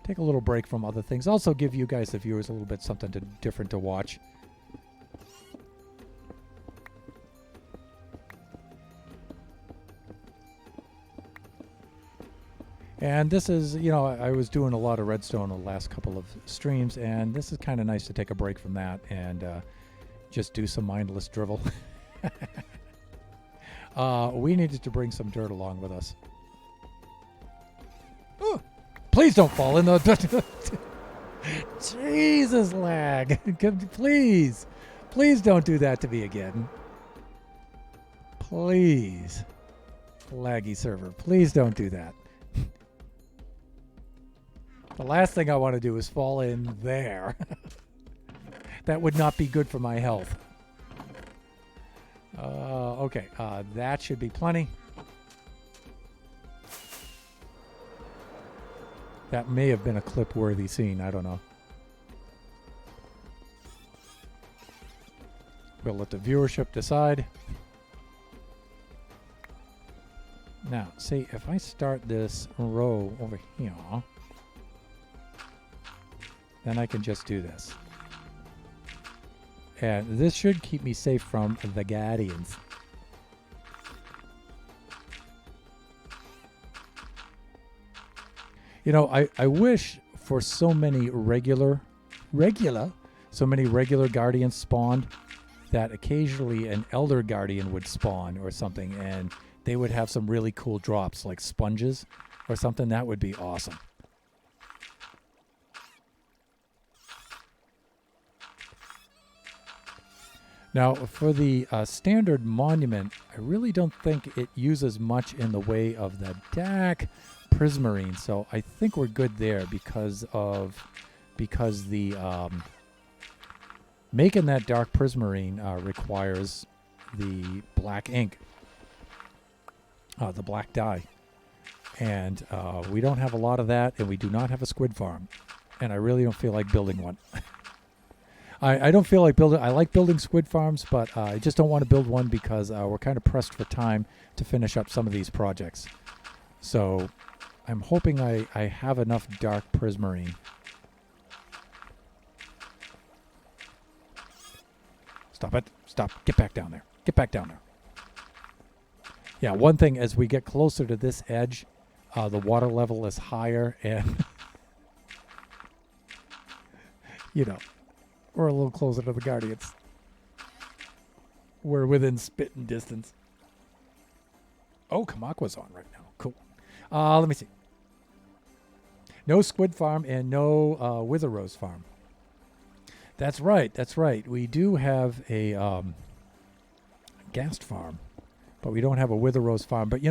Take a little break from other things. Also give you guys, the viewers, a little bit something different to watch. And this is, I was doing a lot of redstone the last couple of streams, and this is kind of nice to take a break from that and just do some mindless drivel. We needed to bring some dirt along with us. Oh, please don't fall in the... Jesus, lag. Please. Please don't do that to me again. Please. Laggy server. Please don't do that. The last thing I want to do is fall in there. That would not be good for my health. Okay, that should be plenty. That may have been a clip-worthy scene. I don't know. We'll let the viewership decide. Now, see, if I start this row over here, then I can just do this. And this should keep me safe from the Guardians. I wish for so many regular Guardians spawned that occasionally an Elder Guardian would spawn or something, and they would have some really cool drops like sponges or something. That would be awesome. Now, for the standard monument, I really don't think it uses much in the way of the dark prismarine, so I think we're good there because the making that dark prismarine requires the black ink, the black dye, and we don't have a lot of that, and we do not have a squid farm, and I really don't feel like building one. I don't feel like building... I like building squid farms, but I just don't want to build one because we're kind of pressed for time to finish up some of these projects. So I'm hoping I have enough dark prismarine. Stop it. Stop. Get back down there. Get back down there. Yeah, one thing, as we get closer to this edge, the water level is higher, and... We're a little closer to the Guardians. We're within spitting distance. Oh, Kamaqua's on right now. Cool. Let me see. No squid farm and no wither rose farm. That's right. That's right. We do have a ghast farm, but we don't have a wither rose farm. But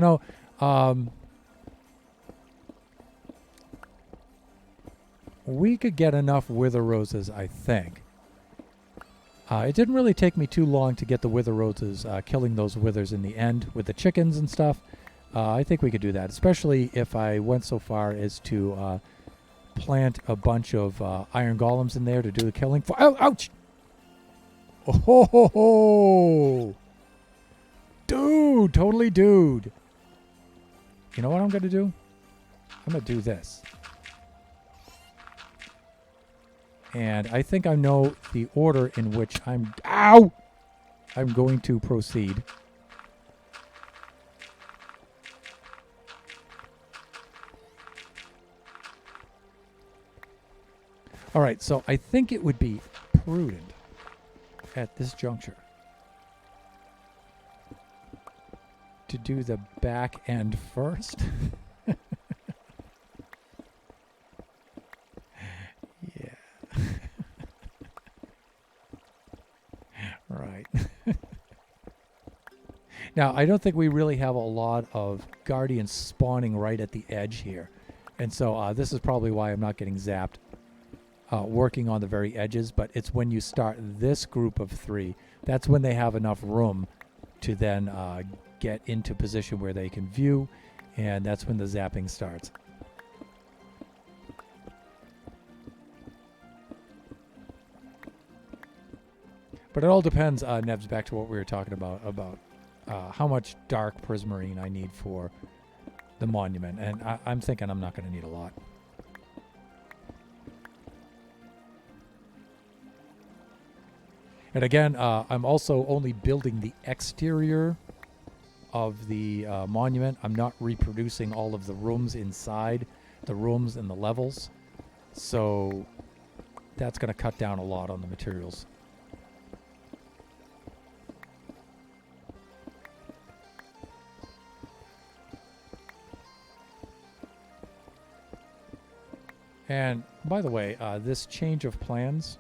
we could get enough wither roses, I think. It didn't really take me too long to get the wither roses, killing those withers in the end with the chickens and stuff. I think we could do that, especially if I went so far as to plant a bunch of iron golems in there to do the killing. Oh, ouch! Oh, ho, ho, ho. Dude, totally dude. You know what I'm going to do? I'm going to do this. And I think I know the order in which I'm going to proceed. All right, so I think it would be prudent at this juncture to do the back end first. Yeah. Right. Now, I don't think we really have a lot of guardians spawning right at the edge here. And so this is probably why I'm not getting zapped. Working on the very edges, but it's when you start this group of 3, that's when they have enough room to then get into position where they can view, and that's when the zapping starts. But it all depends, Nebs, back to what we were talking about how much dark prismarine I need for the monument, and I'm thinking I'm not going to need a lot. And again, I'm also only building the exterior of the monument. I'm not reproducing all of the rooms inside, the rooms and the levels. So that's going to cut down a lot on the materials. And by the way, this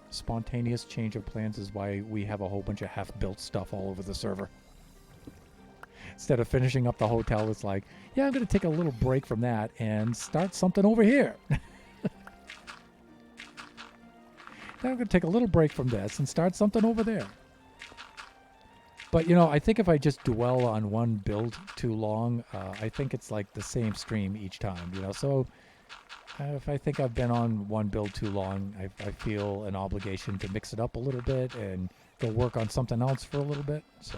spontaneous change of plans is why we have a whole bunch of half-built stuff all over the server. Instead of finishing up the hotel, it's like, yeah, I'm going to take a little break from that and start something over here. Then I'm going to take a little break from this and start something over there. But, you know, I think if I just dwell on one build too long, I think it's like the same stream each time, you know, so... if I think I've been on one build too long, I feel an obligation to mix it up a little bit and go work on something else for a little bit. So,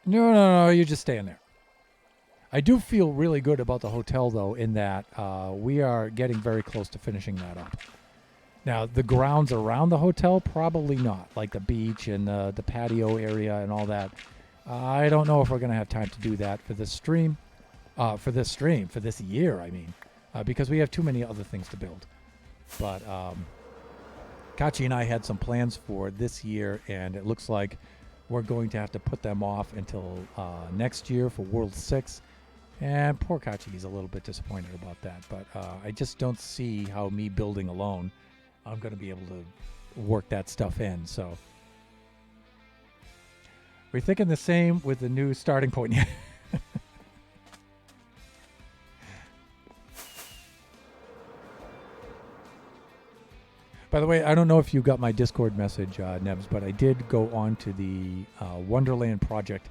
no, you're just staying there. I do feel really good about the hotel, though, in that we are getting very close to finishing that up. Now, the grounds around the hotel, probably not, like the beach and the patio area and all that. I don't know if we're going to have time to do that for this stream. For this year, I mean. Because we have too many other things to build. But Kachi and I had some plans for this year, and it looks like we're going to have to put them off until next year for World 6. And poor Kachi's a little bit disappointed about that. But I just don't see how me building alone, I'm going to be able to work that stuff in. So... we're thinking the same with the new starting point. By the way, I don't know if you got my Discord message, Nebs, but I did go on to the Wonderland Project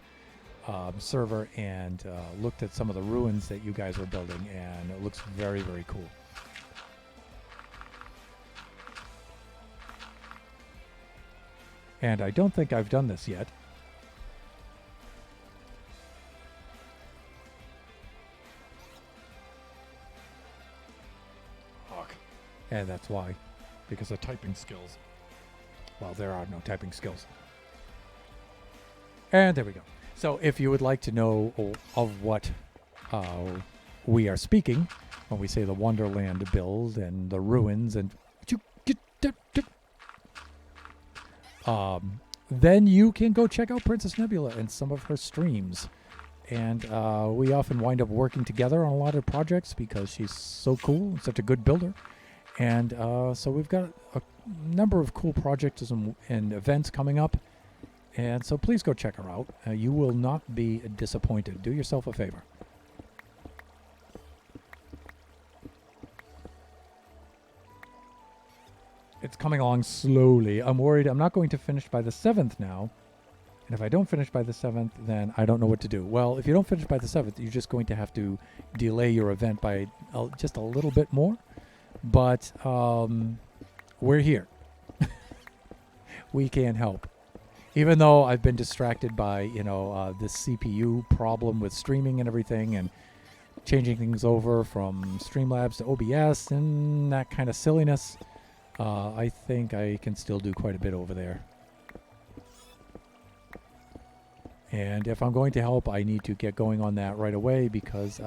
server and looked at some of the ruins that you guys were building, and it looks very, very cool. And I don't think I've done this yet. And that's why, because of typing skills. Well, there are no typing skills. And there we go. So if you would like to know of what we are speaking when we say the Wonderland build and the ruins and then you can go check out Princess Nebula and some of her streams. And we often wind up working together on a lot of projects because she's so cool and such a good builder. And so we've got a number of cool projects and events coming up. And so please go check her out. You will not be disappointed. Do yourself a favor. It's coming along slowly. I'm worried I'm not going to finish by the 7th now. And if I don't finish by the 7th, then I don't know what to do. Well, if you don't finish by the 7th, you're just going to have to delay your event by just a little bit more. But we're here. We can help. Even though I've been distracted by, this CPU problem with streaming and everything and changing things over from Streamlabs to OBS and that kind of silliness, I think I can still do quite a bit over there. And if I'm going to help, I need to get going on that right away because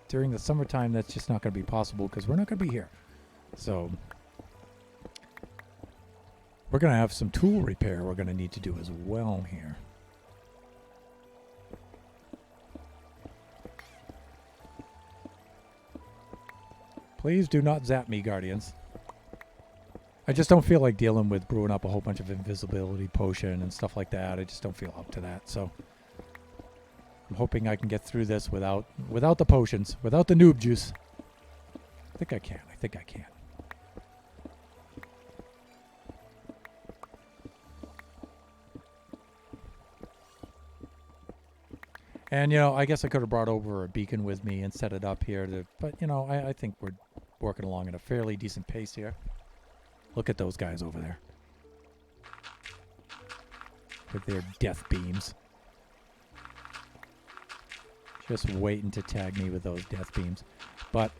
during the summertime, that's just not going to be possible because we're not going to be here. So we're going to have some tool repair we're going to need to do as well here. Please do not zap me, Guardians. I just don't feel like dealing with brewing up a whole bunch of invisibility potion and stuff like that. I just don't feel up to that. So I'm hoping I can get through this without the potions, without the noob juice. I think I can. And, I guess I could have brought over a beacon with me and set it up here. But, I think we're working along at a fairly decent pace here. Look at those guys over there. With their death beams. Just waiting to tag me with those death beams. But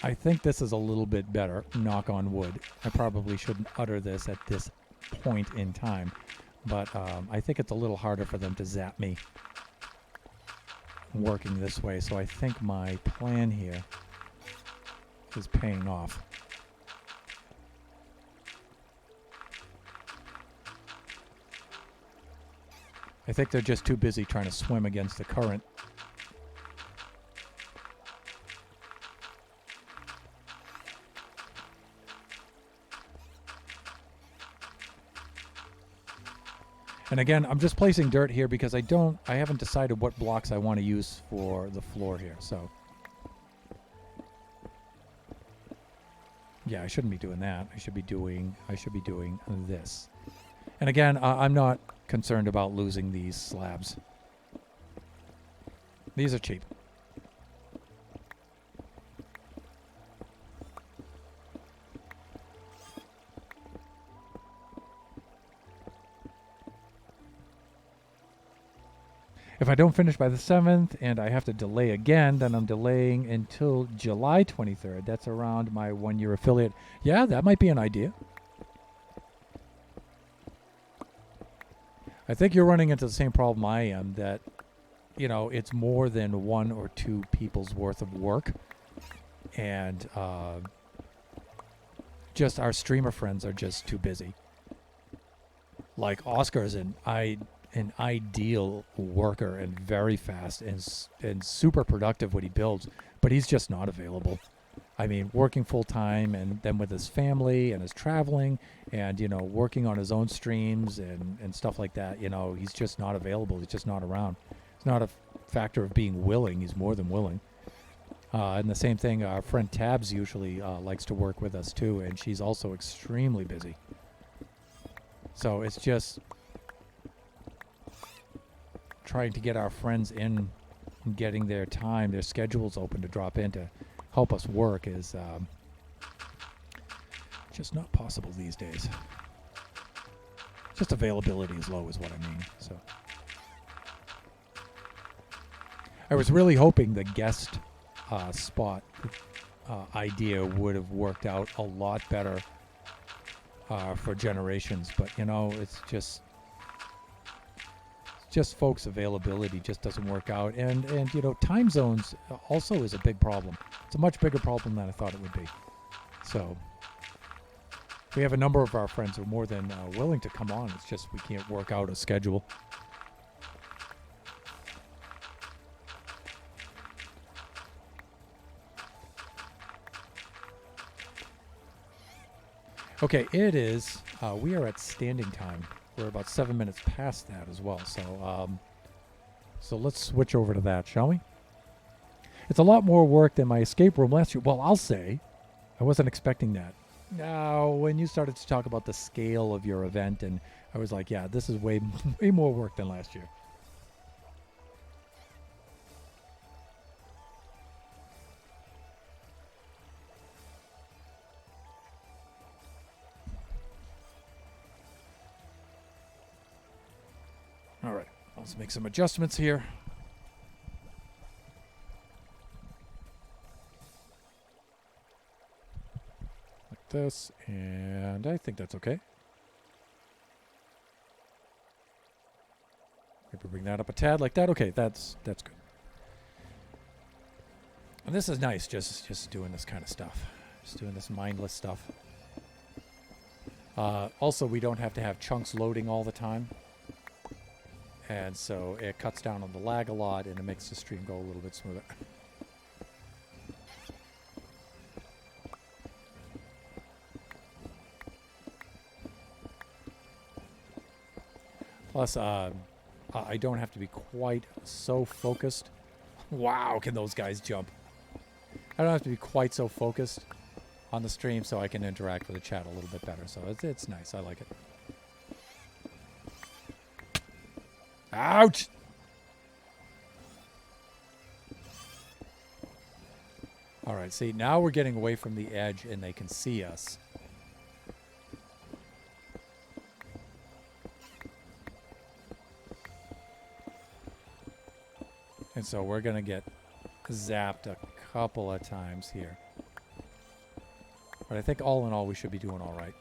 I think this is a little bit better, knock on wood. I probably shouldn't utter this at this point in time. But I think it's a little harder for them to zap me working this way. So I think my plan here is paying off. I think they're just too busy trying to swim against the current. And again, I'm just placing dirt here because I haven't decided what blocks I want to use for the floor here. So yeah, I shouldn't be doing that. I should be doing this. And again, I'm not concerned about losing these slabs. These are cheap. If I don't finish by the 7th and I have to delay again, then I'm delaying until July 23rd. That's around my 1-year affiliate. Yeah, that might be an idea. I think you're running into the same problem I am, that, it's more than 1 or 2 people's worth of work. And just our streamer friends are just too busy. Like Oscar's an ideal worker and very fast and super productive when he builds, but he's just not available. I mean, working full time and then with his family and his traveling and, working on his own streams and stuff like that, he's just not available. He's just not around. It's not a factor of being willing. He's more than willing. And the same thing, our friend Tabs usually likes to work with us too, and she's also extremely busy. So it's just trying to get our friends in and getting their time, their schedules open to drop in to help us work is just not possible these days. Just availability is low is what I mean. So I was really hoping the guest spot idea would have worked out a lot better for Generations, but it's just folks' availability just doesn't work out, and time zones also is a big problem. It's a much bigger problem than I thought it would be. So we have a number of our friends who are more than willing to come on. It's just we can't work out a schedule. Okay, it is. We are at standing time. We're about 7 minutes past that as well. So let's switch over to that, shall we? It's a lot more work than my escape room last year. Well, I'll say. I wasn't expecting that. Now, when you started to talk about the scale of your event, and I was like, yeah, this is way, way more work than last year. All right, let's make some adjustments here. Like this, and I think that's okay. Maybe bring that up a tad like that. Okay, that's good. And this is nice, just doing this kind of stuff. Just doing this mindless stuff. Also, we don't have to have chunks loading all the time. And so it cuts down on the lag a lot, and it makes the stream go a little bit smoother. Plus, I don't have to be quite so focused. Wow, can those guys jump? I don't have to be quite so focused on the stream, so I can interact with the chat a little bit better. So it's nice. I like it. Ouch! All right, see, now we're getting away from the edge and they can see us. And so we're going to get zapped a couple of times here. But I think all in all, we should be doing all right.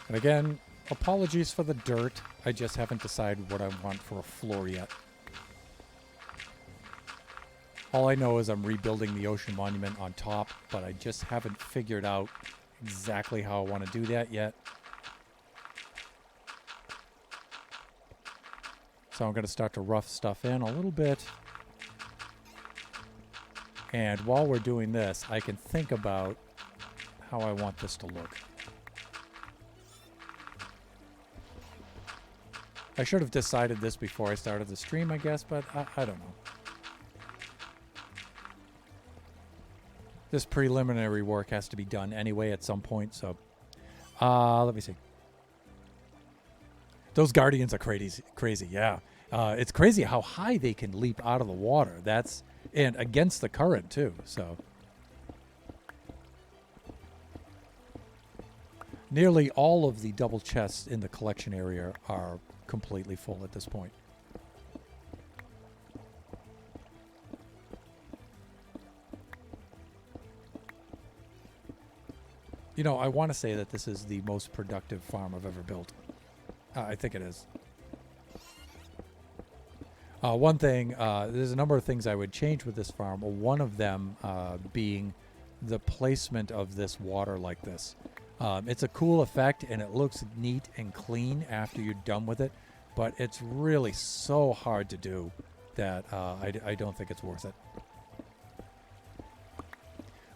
And again, apologies for the dirt. I just haven't decided what I want for a floor yet. All I know is I'm rebuilding the Ocean Monument on top, but I just haven't figured out exactly how I want to do that yet. So I'm going to start to rough stuff in a little bit. And while we're doing this, I can think about how I want this to look. I should have decided this before I started the stream, I guess, but I don't know. This preliminary work has to be done anyway at some point, so... let me see. Those Guardians are crazy, yeah. It's crazy how high they can leap out of the water. That's... And against the current, too, so... Nearly all of the double chests in the collection area are completely full at this point. You know, I want to say that this is the most productive farm I've ever built. I think it is. One thing, there's a number of things I would change with this farm. One of them being the placement of this water like this. It's a cool effect, and it looks neat and clean after you're done with it, but it's really so hard to do that I don't think it's worth it.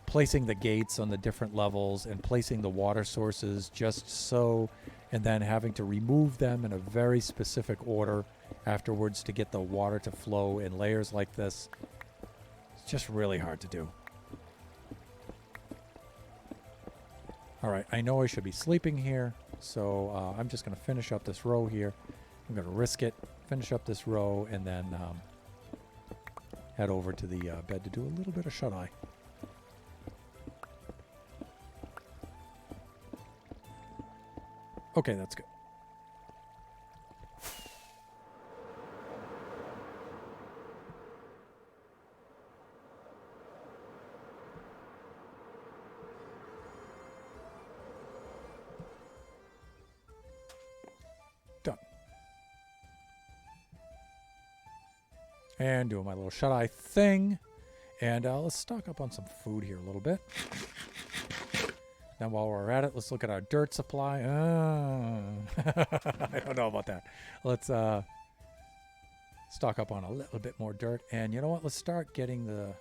Placing the gates on the different levels and placing the water sources just so, and then having to remove them in a very specific order afterwards to get the water to flow in layers like this, it's just really hard to do. All right, I know I should be sleeping here, so I'm just going to finish up this row here. I'm going to risk it, finish up this row, and then head over to the bed to do a little bit of shut-eye. Okay, that's good. Done. And doing my little shut-eye thing. And let's stock up on some food here a little bit. Now, while we're at it, let's look at our dirt supply. I don't know about that. Let's stock up on a little bit more dirt. And you know what? Let's start getting the...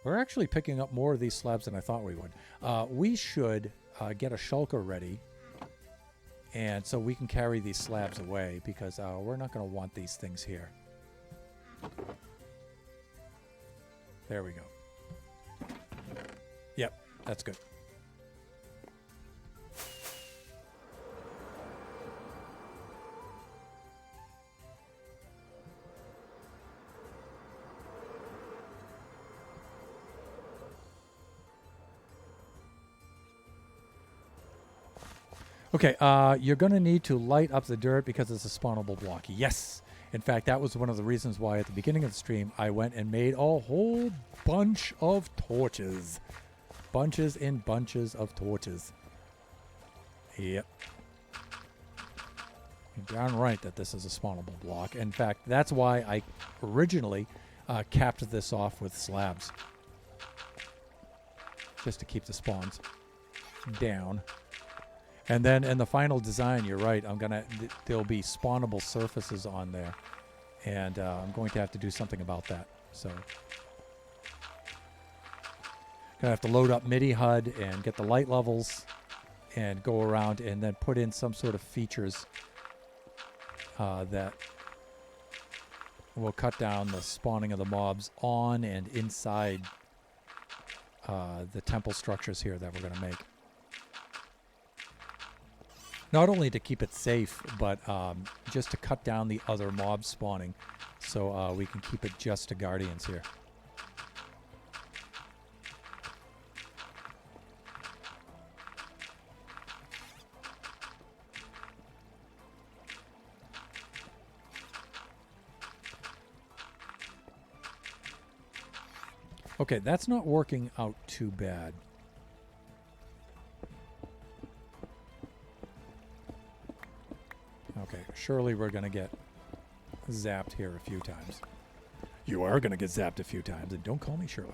We're actually picking up more of these slabs than I thought we would. We should get a shulker ready. And so we can carry these slabs away because we're not going to want these things here. There we go. Yep, that's good. Okay, you're going to need to light up the dirt because it's a spawnable block. Yes. In fact, that was one of the reasons why at the beginning of the stream I went and made a whole bunch of torches. Bunches and bunches of torches. Yep. You're darn right that this is a spawnable block. In fact, that's why I originally capped this off with slabs. Just to keep the spawns down. And then in the final design, you're right, there'll be spawnable surfaces on there. And I'm going to have to do something about that. So, gonna have to load up MIDI HUD and get the light levels and go around and then put in some sort of features that will cut down the spawning of the mobs on and inside the temple structures here that we're going to make. Not only to keep it safe, but just to cut down the other mob spawning so we can keep it just to guardians here. Okay, that's not working out too bad. Okay, surely we're going to get zapped here a few times. You are going to get zapped a few times, and don't call me Shirley.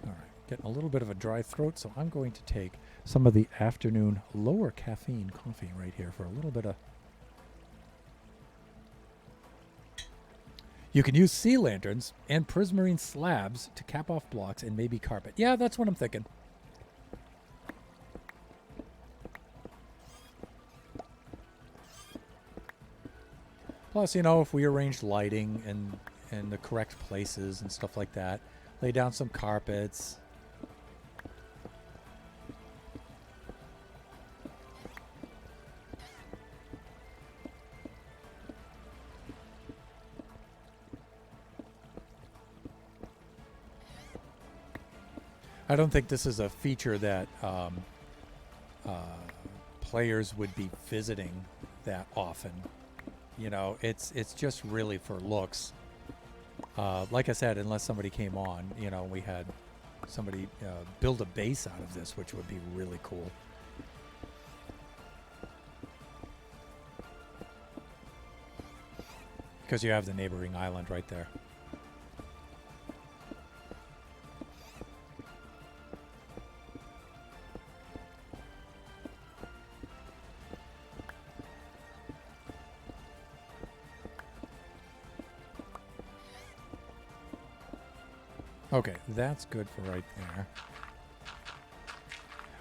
All right, getting a little bit of a dry throat, so I'm going to take some of the afternoon lower caffeine coffee right here for a little bit of... You can use sea lanterns and prismarine slabs to cap off blocks and maybe carpet. Yeah, that's what I'm thinking. Plus, you know, if we arrange lighting in the correct places and stuff like that, lay down some carpets. I don't think this is a feature that players would be visiting that often. You know, it's just really for looks. Like I said, unless somebody came on, you know, we had somebody build a base out of this, which would be really cool. Because you have the neighboring island right there. Okay, that's good for right there.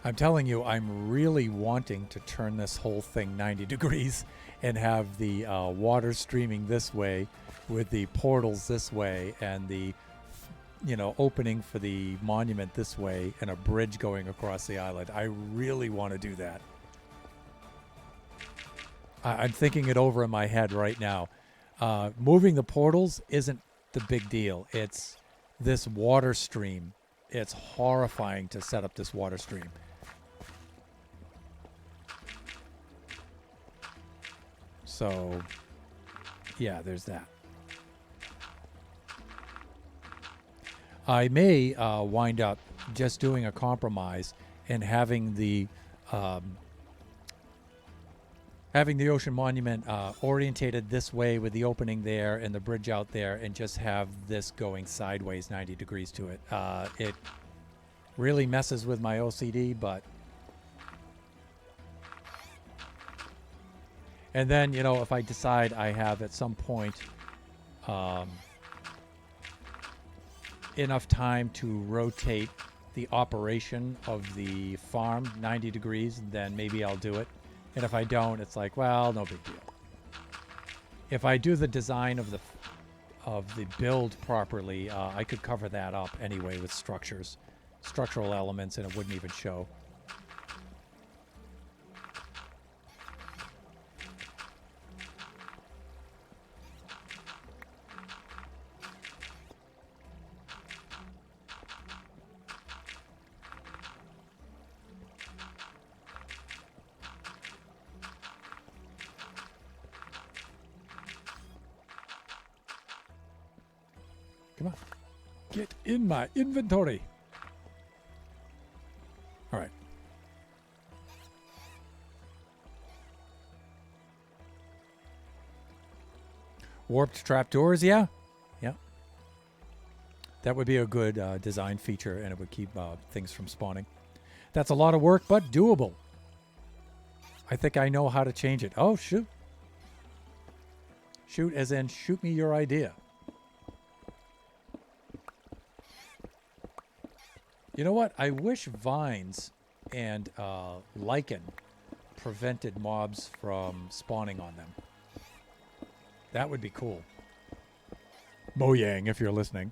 I'm telling you, I'm really wanting to turn this whole thing 90 degrees and have the water streaming this way with the portals this way and the, you know, opening for the monument this way and a bridge going across the island. I really want to do that. I'm thinking it over in my head right now. Moving the portals isn't the big deal. It's this water stream. It's horrifying to set up this water stream. So, yeah, there's that. I may wind up just doing a compromise and having the having the ocean monument orientated this way with the opening there and the bridge out there, and just have this going sideways 90 degrees to it. It really messes with my OCD, but... And then, you know, if I decide I have at some point enough time to rotate the operation of the farm 90 degrees, then maybe I'll do it. And if I don't, it's like, well, no big deal. If I do the design of the build properly, I could cover that up anyway with structural elements, and it wouldn't even show. Come on. Get in my inventory. All right. Warped trapdoors, yeah. Yeah. That would be a good design feature, and it would keep things from spawning. That's a lot of work, but doable. I think I know how to change it. Oh, shoot. Shoot as in shoot me your idea. You know what? I wish vines and lichen prevented mobs from spawning on them. That would be cool. Mojang, if you're listening.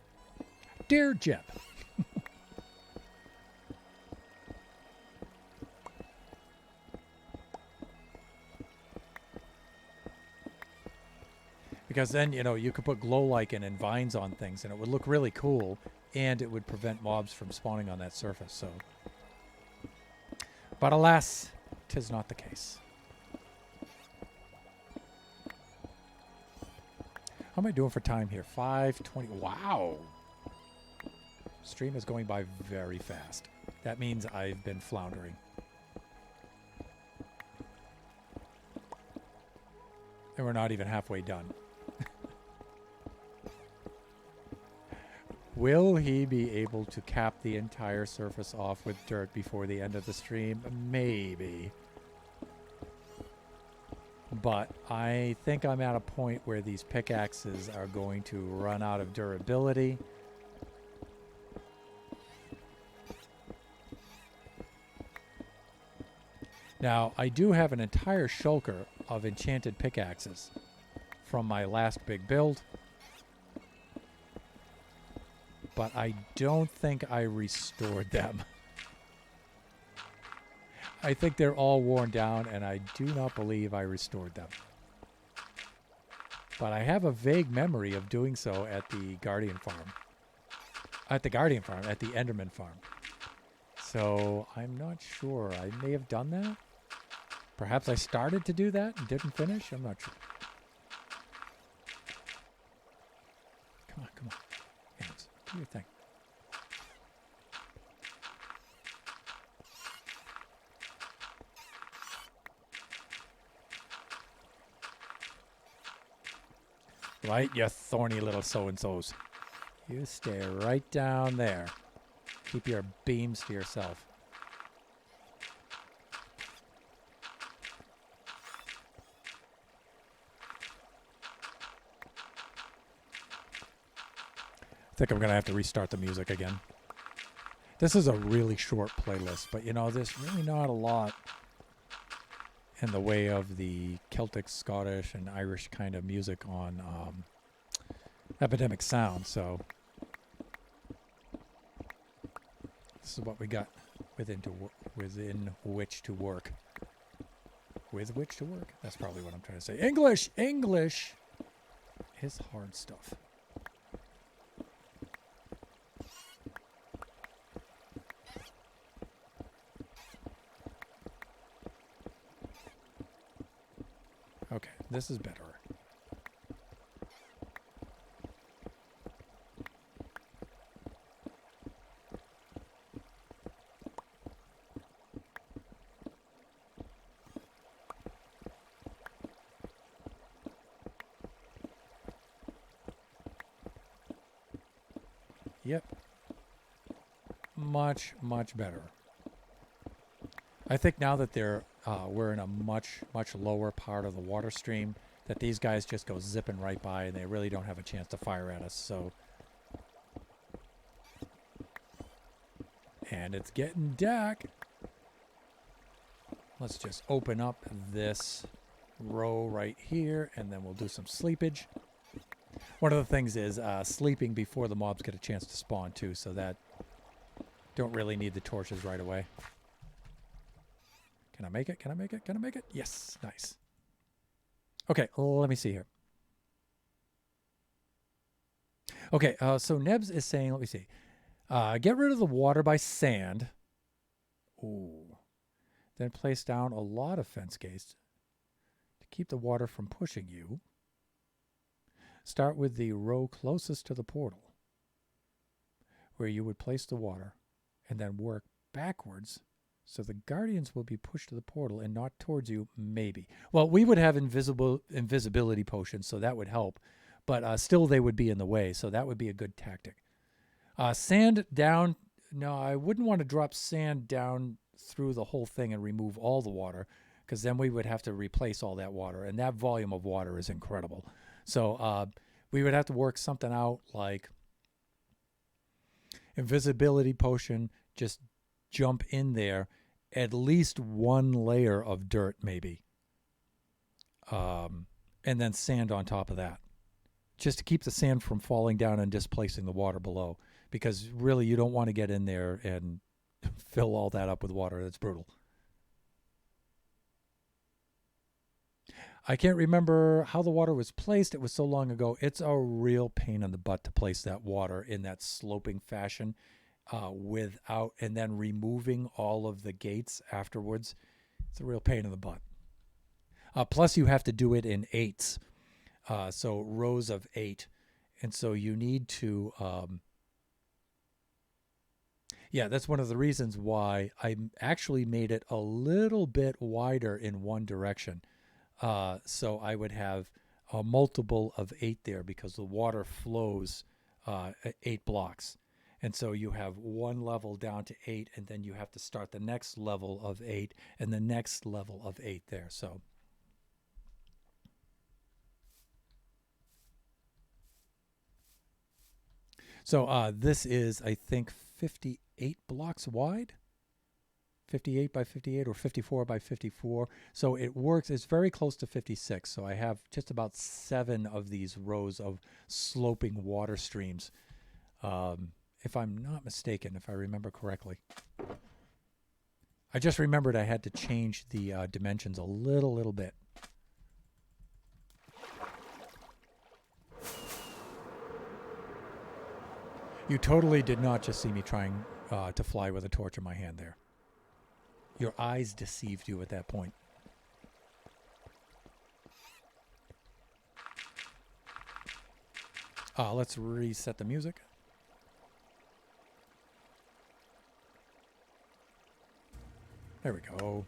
Dear Jep. Because then, you know, you could put glow lichen and vines on things, and it would look really cool. And it would prevent mobs from spawning on that surface, so. But alas, 'tis not the case. How am I doing for time here? 5:20. Wow. Stream is going by very fast. That means I've been floundering. And we're not even halfway done. Will he be able to cap the entire surface off with dirt before the end of the stream? Maybe. But I think I'm at a point where these pickaxes are going to run out of durability. Now, I do have an entire shulker of enchanted pickaxes from my last big build. But I don't think I restored them. I think they're all worn down, and I do not believe I restored them. But I have a vague memory of doing so at the Guardian Farm. At the Enderman Farm. So I'm not sure. I may have done that. Perhaps I started to do that and didn't finish. I'm not sure. Come on, come on. Hands. Do your thing. Right, you thorny little so-and-sos. You stay right down there. Keep your beams to yourself. I think I'm going to have to restart the music again. This is a really short playlist, but you know, there's really not a lot in the way of the Celtic, Scottish, and Irish kind of music on Epidemic Sound, so this is what we got within which to work. With which to work? That's probably what I'm trying to say. English is hard stuff. Okay, this is better. Yep. Much, much better. I think now that we're in a much, much lower part of the water stream, that these guys just go zipping right by and they really don't have a chance to fire at us. So, and it's getting dark. Let's just open up this row right here, and then we'll do some sleepage. One of the things is sleeping before the mobs get a chance to spawn too, so that don't really need the torches right away. Can I make it? Can I make it? Can I make it? Yes. Nice. Okay, let me see here. Okay, so Nebs is saying, let me see. Get rid of the water by sand. Ooh. Then place down a lot of fence gates to keep the water from pushing you. Start with the row closest to the portal, where you would place the water, and then work backwards so the guardians will be pushed to the portal and not towards you, maybe. Well, we would have invisibility potions, so that would help, but still they would be in the way, so that would be a good tactic. Sand down. No, I wouldn't want to drop sand down through the whole thing and remove all the water, because then we would have to replace all that water, and that volume of water is incredible. So we would have to work something out like invisibility potion, just jump in there, at least one layer of dirt maybe, and then sand on top of that, just to keep the sand from falling down and displacing the water below, because really you don't want to get in there and fill all that up with water. That's brutal. I can't remember how the water was placed. It was so long ago. It's a real pain in the butt to place that water in that sloping fashion without, and then removing all of the gates afterwards. It's a real pain in the butt. Plus you have to do it in 8s. So rows of 8. And so you need to, yeah, that's one of the reasons why I actually made it a little bit wider in one direction. So I would have a multiple of 8 there, because the water flows 8 blocks. And so you have one level down to 8, and then you have to start the next level of 8 and the next level of 8 there. So this is, I think, 58 blocks wide. 58 by 58 or 54 by 54. So it works. It's very close to 56. So I have just about 7 of these rows of sloping water streams. If I'm not mistaken, if I remember correctly. I just remembered I had to change the dimensions a little bit. You totally did not just see me trying to fly with a torch in my hand there. Your eyes deceived you at that point. Let's reset the music. There we go.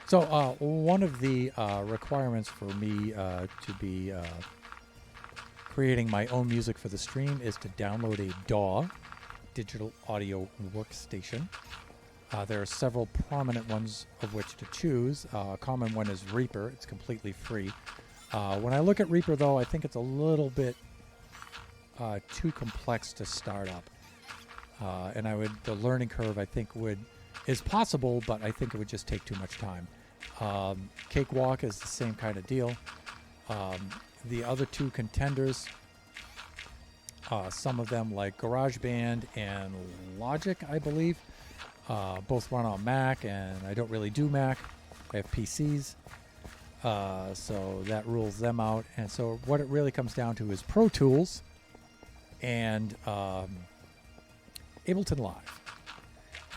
So one of the requirements for me to be creating my own music for the stream is to download a DAW, digital audio workstation. There are several prominent ones of which to choose. A common one is Reaper. It's completely free. When I look at Reaper, though, I think it's a little bit too complex to start up. And the learning curve, I think, is possible, but I think it would just take too much time. Cakewalk is the same kind of deal. The other 2 contenders, some of them like GarageBand and Logic, I believe, both run on Mac, and I don't really do Mac. I have PCs, so that rules them out. And so what it really comes down to is Pro Tools and Ableton Live.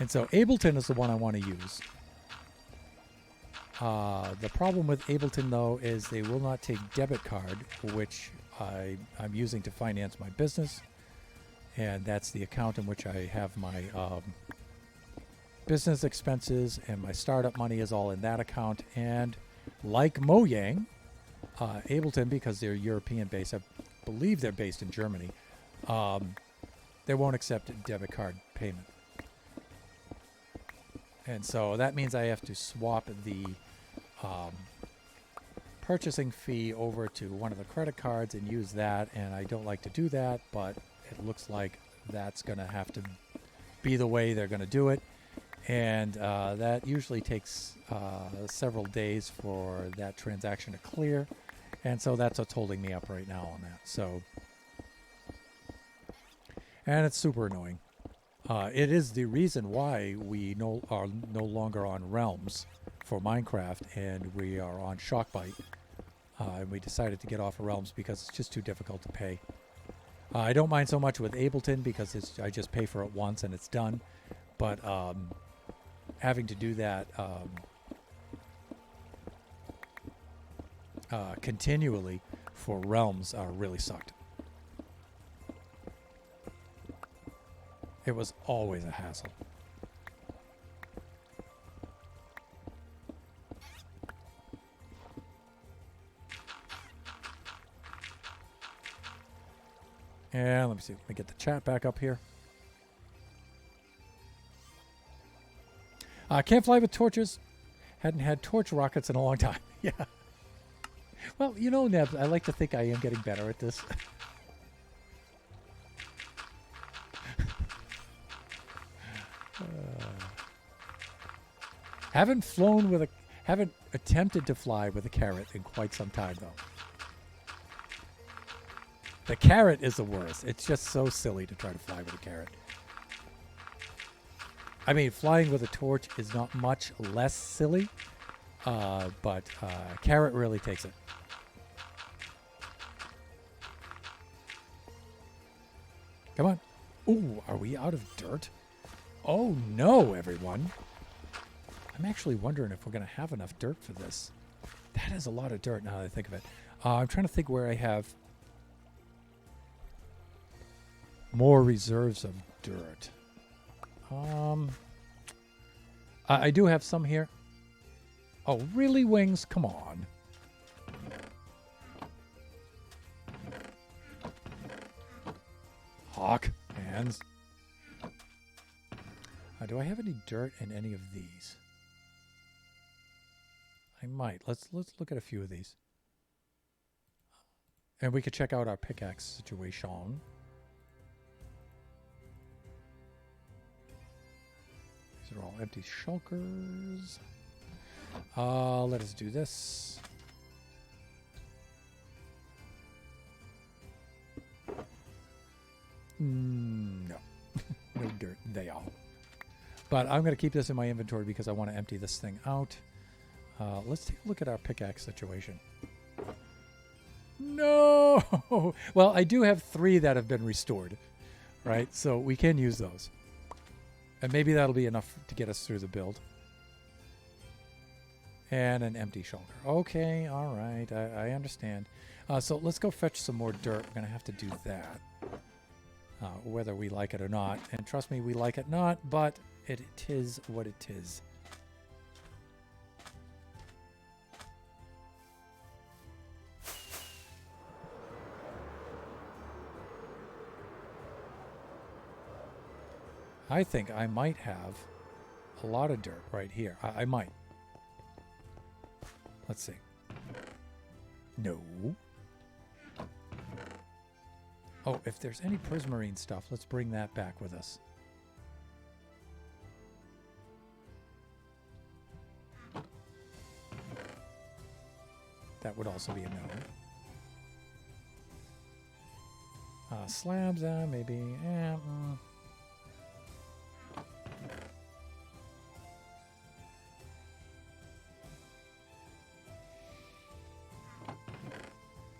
And so Ableton is the one I want to use. The problem with Ableton, though, is they will not take debit card, which I'm using to finance my business. And that's the account in which I have my business expenses, and my startup money is all in that account. And Like Mojang, Ableton, because they're European based, I believe they're based in Germany, they won't accept debit card payment. And so that means I have to swap the purchasing fee over to one of the credit cards and use that. And I don't like to do that, but it looks like that's going to have to be the way they're going to do it. And that usually takes several days for that transaction to clear. And so that's what's holding me up right now on that. So, and it's super annoying. It is the reason why we are no longer on Realms for Minecraft, and we are on Shockbyte. And we decided to get off of Realms because it's just too difficult to pay. I don't mind so much with Ableton because I just pay for it once and it's done. But having to do that continually for Realms really sucked. It was always a hassle. And let me see. Let me get the chat back up here. Can't fly with torches. Hadn't had torch rockets in a long time. Yeah. Well, you know, Nebs, I like to think I am getting better at this. Haven't attempted to fly with a carrot in quite some time, though. The carrot is the worst. It's just so silly to try to fly with a carrot. I mean, flying with a torch is not much less silly, but carrot really takes it. Come on. Ooh, are we out of dirt? Oh, no, everyone. I'm actually wondering if we're going to have enough dirt for this. That is a lot of dirt now that I think of it. I'm trying to think where I have more reserves of dirt. I do have some here. Oh, really, Wings? Come on. Hawk hands. Do I have any dirt in any of these? I might. Let's look at a few of these. And we could check out our pickaxe situation. These are all empty shulkers. Let us do this. No. No dirt. They all. But I'm going to keep this in my inventory because I want to empty this thing out. Let's take a look at our pickaxe situation. No! Well, I do have 3 that have been restored, right? So we can use those. And maybe that'll be enough to get us through the build. And an empty shulker. Okay, all right. I understand. So let's go fetch some more dirt. We're going to have to do that. Whether we like it or not. And trust me, we like it not, but it is what it is. I think I might have a lot of dirt right here. I might. Let's see. No. Oh, if there's any prismarine stuff, let's bring that back with us. That would also be a no. Slabs, maybe.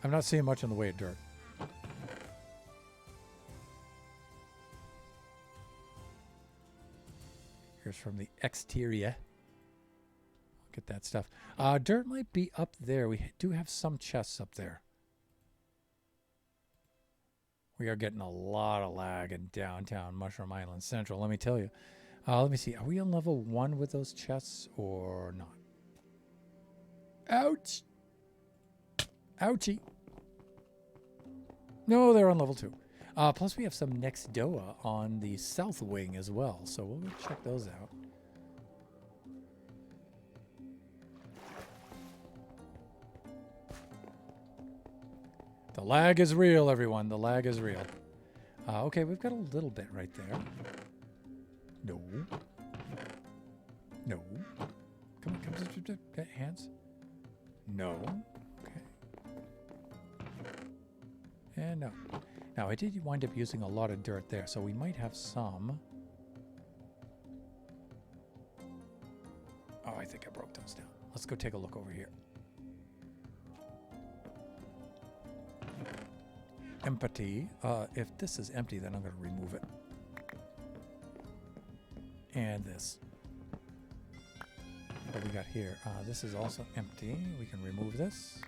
I'm not seeing much in the way of dirt. Here's from the exterior. Look at that stuff. Dirt might be up there. We do have some chests up there. We are getting a lot of lag in downtown Mushroom Island Central, let me tell you. Let me see. Are we on level 1 with those chests or not? Ouch. Ouchie. No, they're on level 2. Plus we have some Nextdoa on the south wing as well, so we'll go check those out. The lag is real, everyone. The lag is real. Okay, we've got a little bit right there. No. No. Come on, come. Hands. No. Okay. And no. Now, I did wind up using a lot of dirt there, so we might have some. Oh, I think I broke those down. Let's go take a look over here. Empty. If this is empty, then I'm going to remove it. And this. What we got here? This is also empty. We can remove this.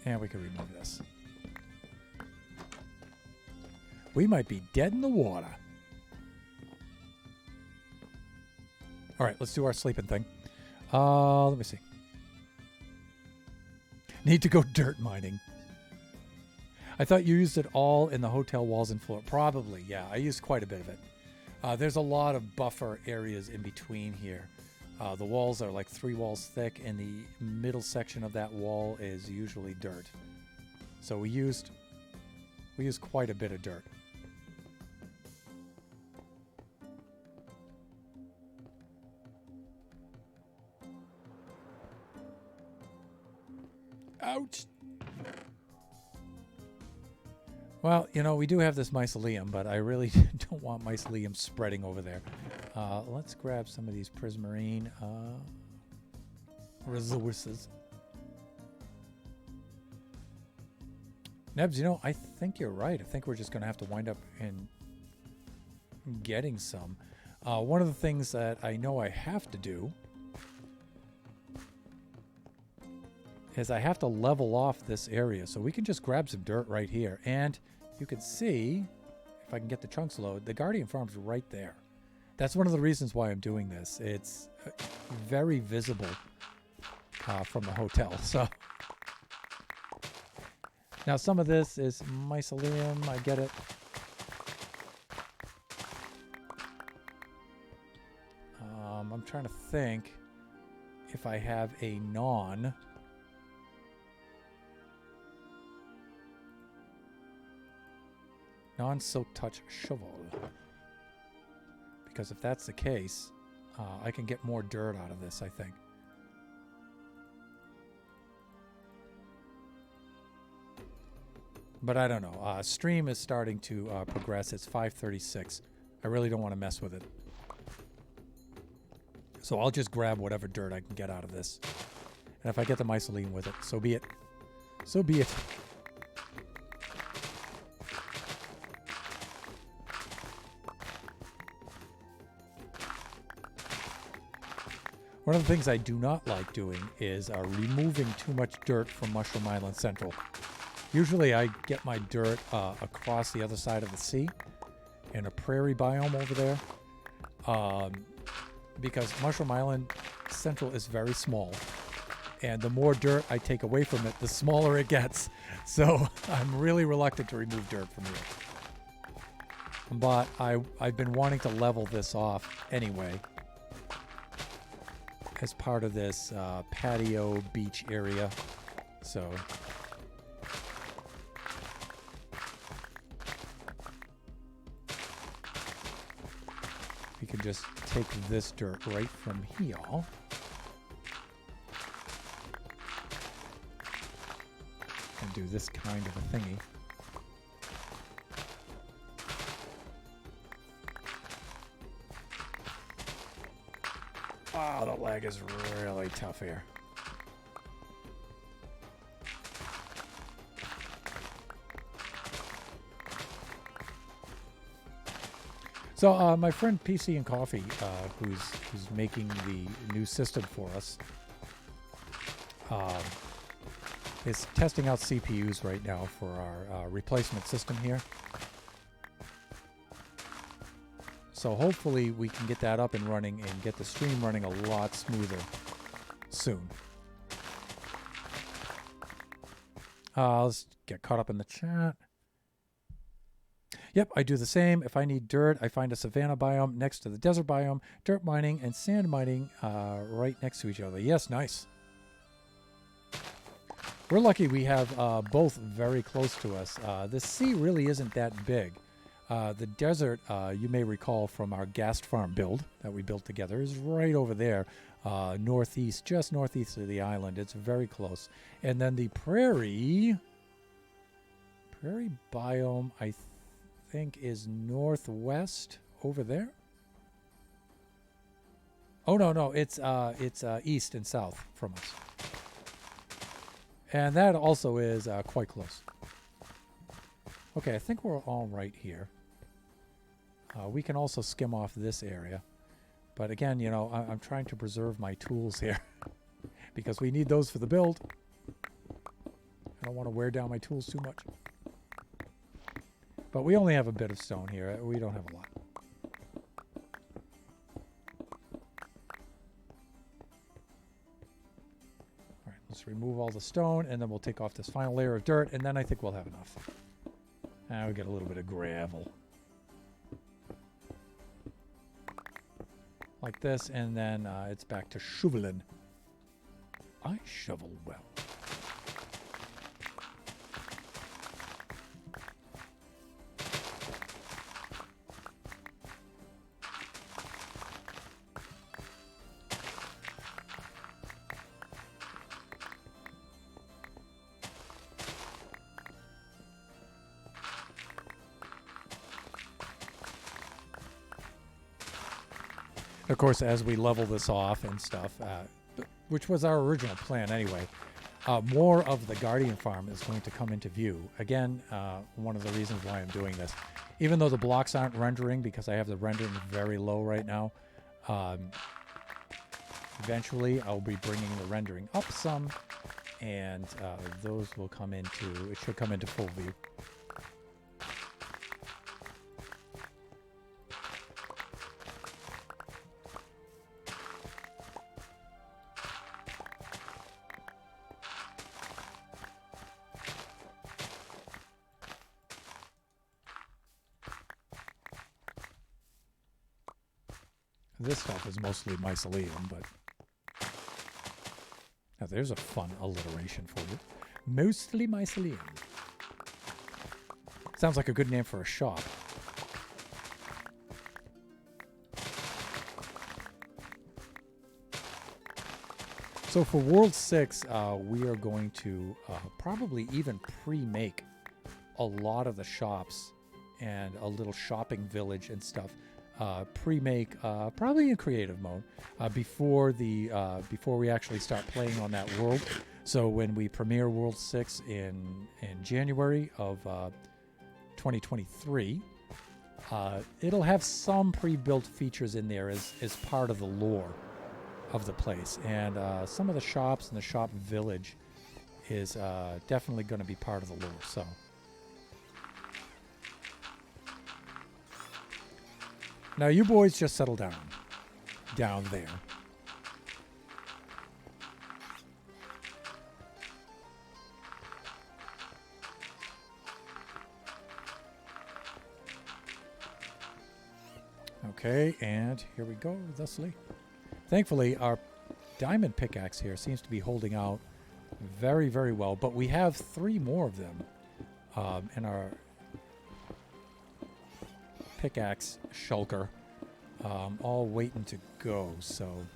And we can remove this. We might be dead in the water. All right, let's do our sleeping thing. Let me see. Need to go dirt mining. I thought you used it all in the hotel walls and floor. Probably, yeah. I used quite a bit of it. There's a lot of buffer areas in between here. The walls are like 3 walls thick, and the middle section of that wall is usually dirt. So we used quite a bit of dirt. Ouch! Well, you know, we do have this mycelium, but I really don't want mycelium spreading over there. Let's grab some of these prismarine resources. Nebs, you know, I think you're right. I think we're just going to have to wind up in getting some. One of the things that I know I have to do is I have to level off this area. So we can just grab some dirt right here. And you can see, if I can get the chunks load, the Guardian Farm's right there. That's one of the reasons why I'm doing this. It's very visible from the hotel. So now some of this is mycelium. I get it. I'm trying to think if I have a non-silk touch shovel. Because if that's the case, I can get more dirt out of this, I think. But I don't know. Stream is starting to progress. It's 5:36. I really don't want to mess with it. So I'll just grab whatever dirt I can get out of this. And if I get the mycelium with it, so be it. So be it. One of the things I do not like doing is removing too much dirt from Mushroom Island Central. Usually I get my dirt across the other side of the sea in a prairie biome over there. Because Mushroom Island Central is very small. And the more dirt I take away from it, the smaller it gets. So I'm really reluctant to remove dirt from here. But I've been wanting to level this off anyway, as part of this patio beach area. So we can just take this dirt right from here and do this kind of a thingy. Wow, the lag is really tough here. So my friend PC and Coffee, who's making the new system for us, is testing out CPUs right now for our replacement system here. So hopefully we can get that up and running and get the stream running a lot smoother soon. Let's get caught up in the chat. Yep, I do the same. If I need dirt, I find a savanna biome next to the desert biome, dirt mining and sand mining right next to each other. Yes, nice. We're lucky we have both very close to us. The sea really isn't that big. The desert, you may recall from our gas farm build that we built together, is right over there, northeast, just northeast of the island. It's very close. And then the prairie biome, I think, is northwest over there. Oh no, it's east and south from us. And that also is quite close. Okay, I think we're all right here. We can also skim off this area. But again, you know, I'm trying to preserve my tools here because we need those for the build. I don't want to wear down my tools too much. But we only have a bit of stone here. We don't have a lot. All right, let's remove all the stone, and then we'll take off this final layer of dirt, and then I think we'll have enough. Now we get a little bit of gravel. Like this, and then it's back to shoveling. I shovel well. Of course, as we level this off and stuff, which was our original plan anyway, more of the Guardian farm is going to come into view. Again, one of the reasons why I'm doing this. Even though the blocks aren't rendering, because I have the rendering very low right now, eventually I'll be bringing the rendering up some, and those will come into, it should come into full view. This stuff is mostly mycelium, but now there's a fun alliteration for you. Mostly mycelium. Sounds like a good name for a shop. So for World 6, we are going to probably even pre-make a lot of the shops and a little shopping village and stuff. Pre-make probably in creative mode before we actually start playing on that world. So when we premiere World 6 in January of 2023, it'll have some pre-built features in there as part of the lore of the place, and some of the shops and the shop village is definitely going to be part of the lore. So. Now you boys just settle down there. Okay, and here we go, thusly. Thankfully, our diamond pickaxe here seems to be holding out very, very well, but we have 3 more of them in our pickaxe shulker, all waiting to go. So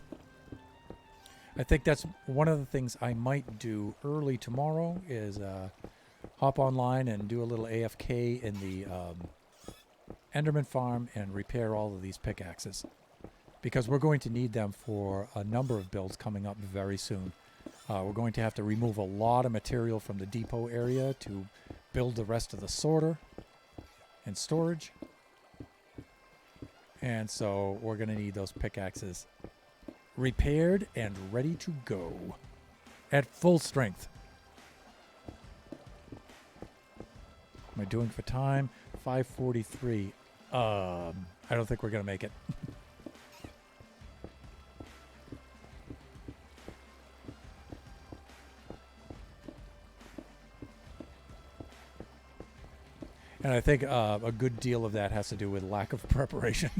I think that's one of the things I might do early tomorrow is hop online and do a little AFK in the Enderman farm and repair all of these pickaxes, because we're going to need them for a number of builds coming up very soon. We're going to have to remove a lot of material from the depot area to build the rest of the sorter and storage. And so we're going to need those pickaxes repaired and ready to go at full strength. Am I doing for time? 5:43. I I don't think we're going to make it. And I think a good deal of that has to do with lack of preparation.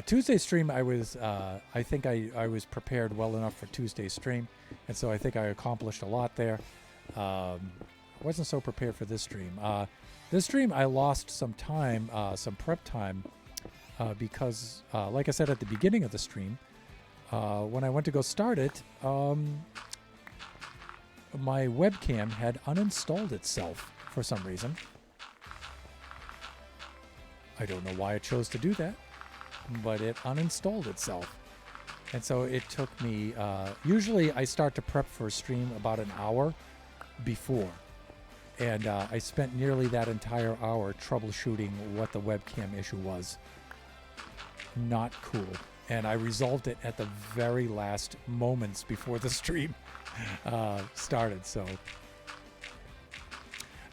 Tuesday's stream, I think I was prepared well enough for Tuesday's stream, and so I think I accomplished a lot there. I wasn't so prepared for this stream. This stream, I lost some time, some prep time, because, like I said at the beginning of the stream, when I went to go start it, my webcam had uninstalled itself for some reason. I don't know why it chose to do that, but it uninstalled itself. And so it took me, usually I start to prep for a stream about an hour before. And I spent nearly that entire hour troubleshooting what the webcam issue was. Not cool. And I resolved it at the very last moments before the stream started. So,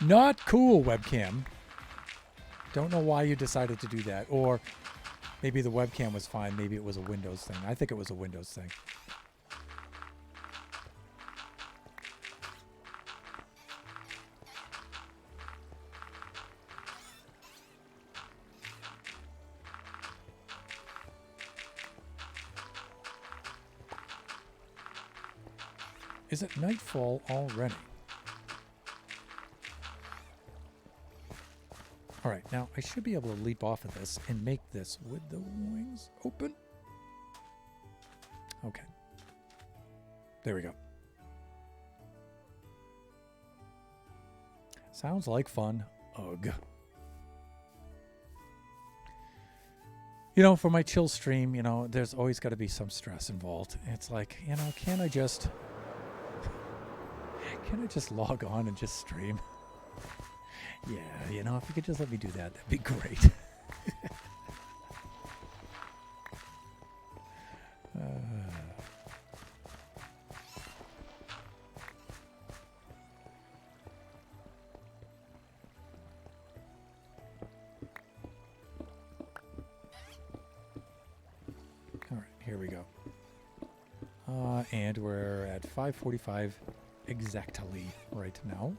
not cool, webcam. Don't know why you decided to do that. Or maybe the webcam was fine. Maybe it was a Windows thing. I think it was a Windows thing. Is it nightfall already? All right, now I should be able to leap off of this and make this with the wings open. Okay. There we go. Sounds like fun. Ugh. You know, for my chill stream, you know, there's always got to be some stress involved. It's like, you know, can I just log on and just stream? Yeah, you know, if you could just let me do that, that'd be great. All right, here we go. And we're at 5:45 exactly right now.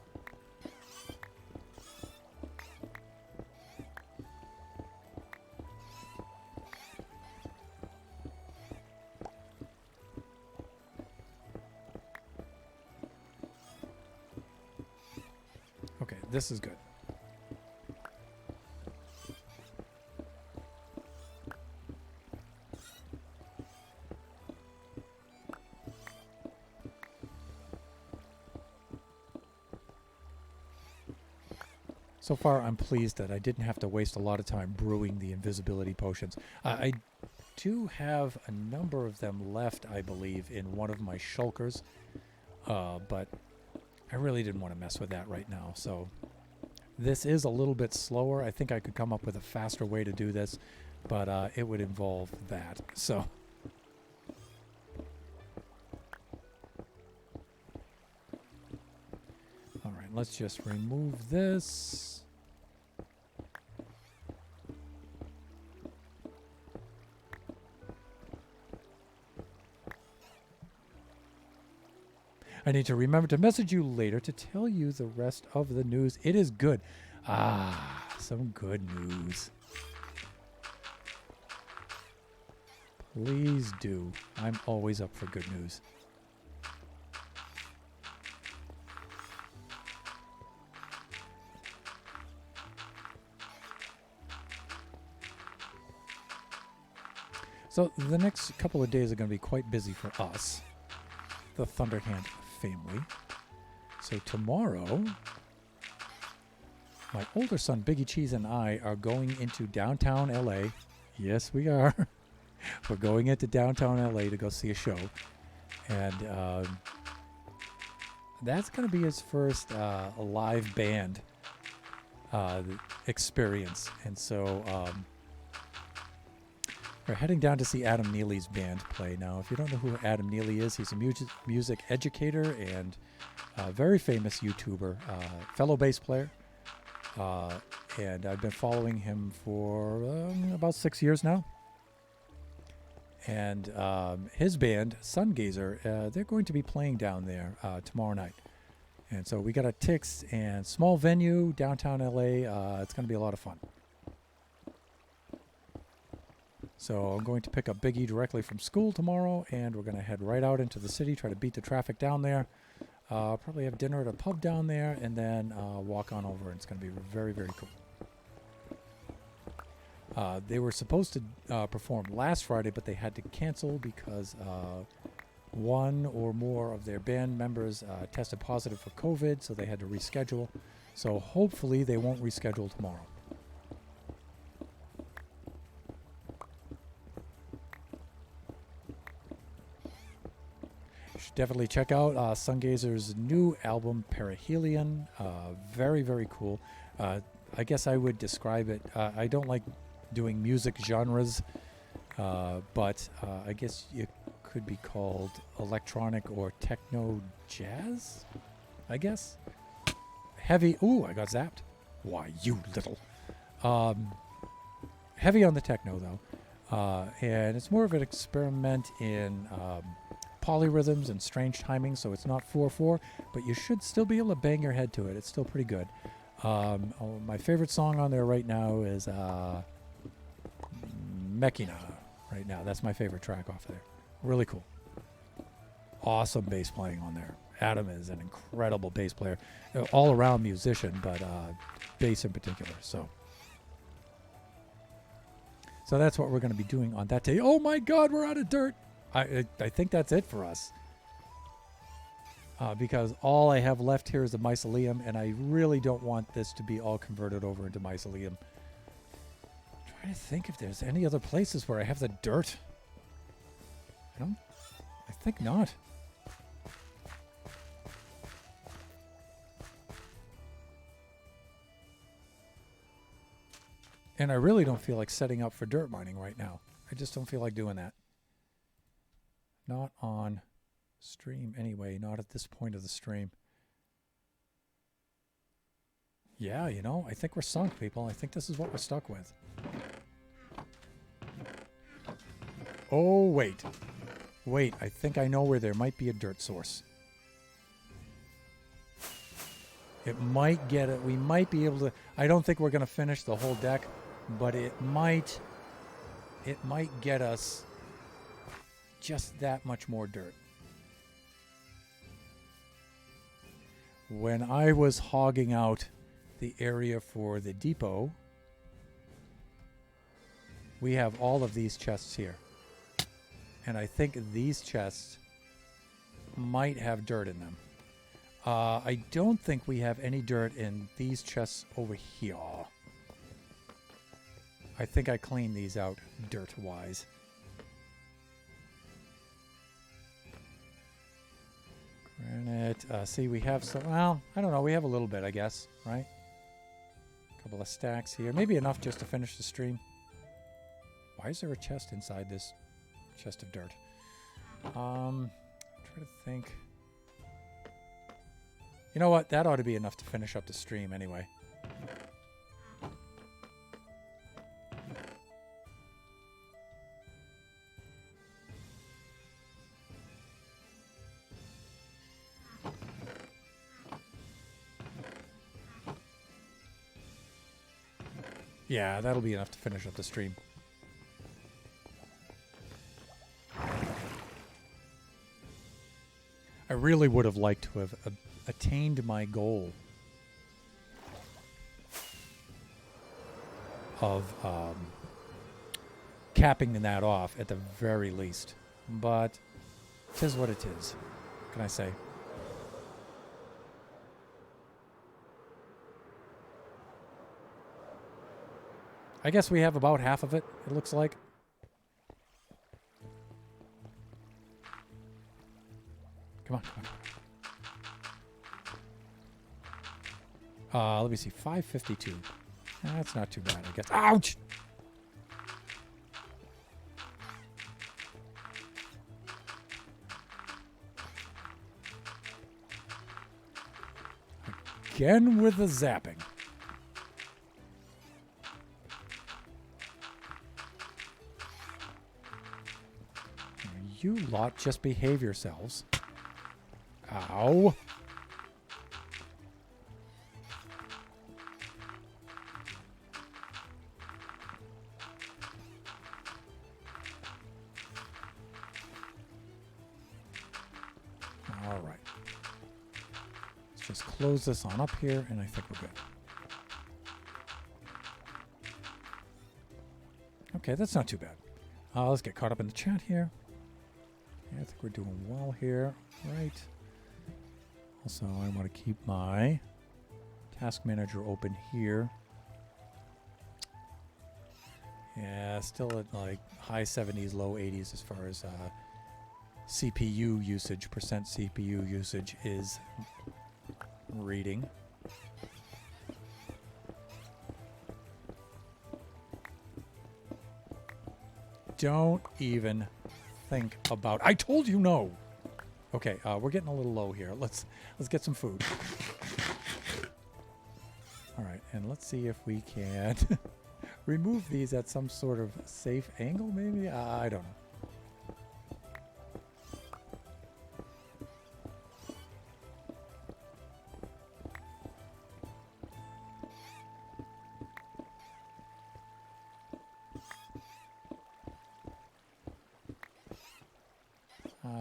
Okay, this is good. So far, I'm pleased that I didn't have to waste a lot of time brewing the invisibility potions. I do have a number of them left, I believe, in one of my shulkers, but I really didn't want to mess with that right now. So this is a little bit slower. I think I could come up with a faster way to do this, but it would involve that. So all right, let's just remove this. I need to remember to message you later to tell you the rest of the news. It is good. Ah, some good news. Please do. I'm always up for good news. So the next couple of days are going to be quite busy for us, the Thunderhand family. So tomorrow, my older son Biggie Cheese and I are going into downtown LA. Yes, we are. We're going into downtown LA to go see a show, and that's going to be his first live band experience. And so we're heading down to see Adam Neely's band play. Now, if you don't know who Adam Neely is, he's a music educator and a very famous YouTuber, fellow bass player, and I've been following him for about 6 years now. And his band, Sungazer, they're going to be playing down there tomorrow night. And so we got a Tix and small venue, downtown LA. It's going to be a lot of fun. So I'm going to pick up Big E directly from school tomorrow, and we're going to head right out into the city, try to beat the traffic down there. Probably have dinner at a pub down there, and then walk on over, and it's going to be very, very cool. They were supposed to perform last Friday, but they had to cancel because one or more of their band members tested positive for COVID, so they had to reschedule. So hopefully they won't reschedule tomorrow. You should definitely check out Sungazer's new album, Perihelion. Very, very cool. I guess I would describe it. I don't like doing music genres, but I guess you could be called electronic or techno jazz, I guess. Heavy. Ooh, I got zapped. Why, you little. Heavy on the techno, though. And it's more of an experiment in polyrhythms and strange timing, so it's not 4/4, but you should still be able to bang your head to it. It's still pretty good. My favorite song on there right now is Mechina. Right now, that's my favorite track off there. Really cool. Awesome bass playing on there. Adam is an incredible bass player, all around musician, but bass in particular. So that's what we're going to be doing on that day. Oh my God, we're out of dirt. I think that's it for us. Because all I have left here is the mycelium, and I really don't want this to be all converted over into mycelium. I'm trying to think if there's any other places where I have the dirt. I think not. And I really don't feel like setting up for dirt mining right now. I just don't feel like doing that. Not on stream anyway, not at this point of the stream. Yeah, you know, I think we're sunk, people. I think this is what we're stuck with. Oh, wait. Wait, I think I know where there might be a dirt source. It might get it. We might be able to. I don't think we're going to finish the whole deck, but it might get us just that much more dirt. When I was hogging out the area for the depot, we have all of these chests here. And I think these chests might have dirt in them. I don't think we have any dirt in these chests over here. I think I cleaned these out dirt-wise. Granite. See, we have some... Well, I don't know. We have a little bit, I guess, right? A couple of stacks here. Maybe enough just to finish the stream. Why is there a chest inside this chest of dirt? I'm trying to think. You know what? That ought to be enough to finish up the stream anyway. Yeah, that'll be enough to finish up the stream. I really would have liked to have attained my goal of capping that off at the very least. But 'tis what it is. What can I say? I guess we have about half of it, it looks like. Come on, come on. Let me see. 552. That's not too bad, I guess. Ouch! Again with the zapping. you lot just behave yourselves? Ow. All right. Let's just close this on up here, and I think we're good. Okay, that's not too bad. Let's get caught up in the chat here. Yeah, I think we're doing well here. Right. Also, I want to keep my task manager open here. Yeah, still at like high 70s, low 80s as far as CPU usage, percent CPU usage is reading. Don't even think about. I told you no. Okay, we're getting a little low here. Let's get some food. All right, and let's see if we can remove these at some sort of safe angle. Maybe I don't know.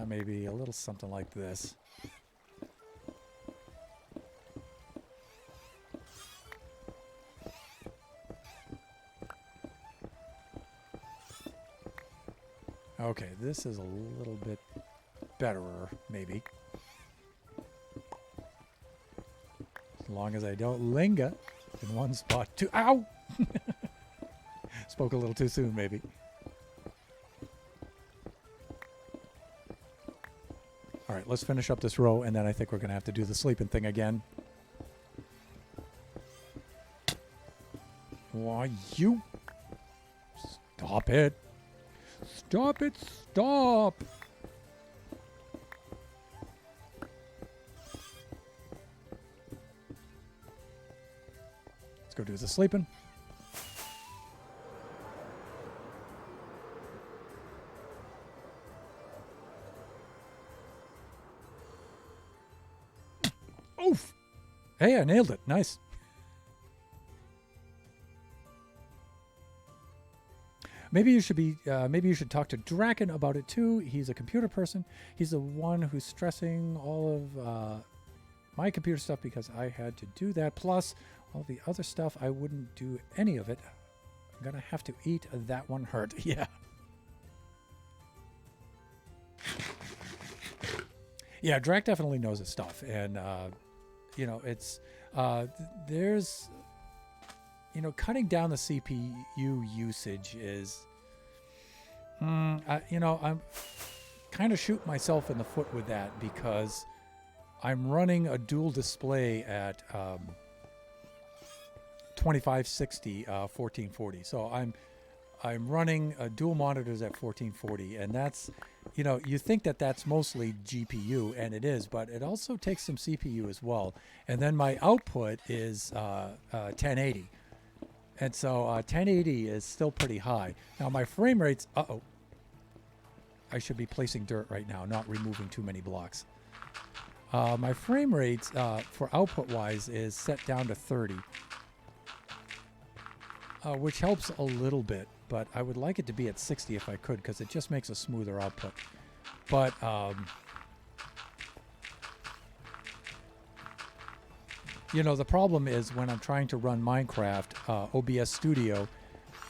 Maybe a little something like this. Okay, this is a little bit betterer, maybe. As long as I don't linger in one spot too. Ow! Spoke a little too soon, maybe. All right, let's finish up this row, and then I think we're going to have to do the sleeping thing again. Why, you... Stop it. Stop it, stop! Let's go do the sleeping. Oof! Hey, I nailed it. Nice. Maybe you should talk to Draken about it too. He's a computer person. He's the one who's stressing all of my computer stuff because I had to do that. Plus, all the other stuff, I wouldn't do any of it. I'm gonna have to eat that one hurt. Yeah. Yeah, Drak definitely knows his stuff, and you know, it's there's, you know, cutting down the CPU usage is, you know, I'm kind of shooting myself in the foot with that because I'm running a dual display at 2560 1440. So I'm running dual monitors at 1440, and that's, you know, you think that that's mostly GPU, and it is, but it also takes some CPU as well. And then my output is 1080. And so 1080 is still pretty high. Now my frame rates, I should be placing dirt right now, not removing too many blocks. My frame rates for output-wise is set down to 30, which helps a little bit, but I would like it to be at 60 if I could, because it just makes a smoother output. But you know, the problem is when I'm trying to run Minecraft, OBS Studio,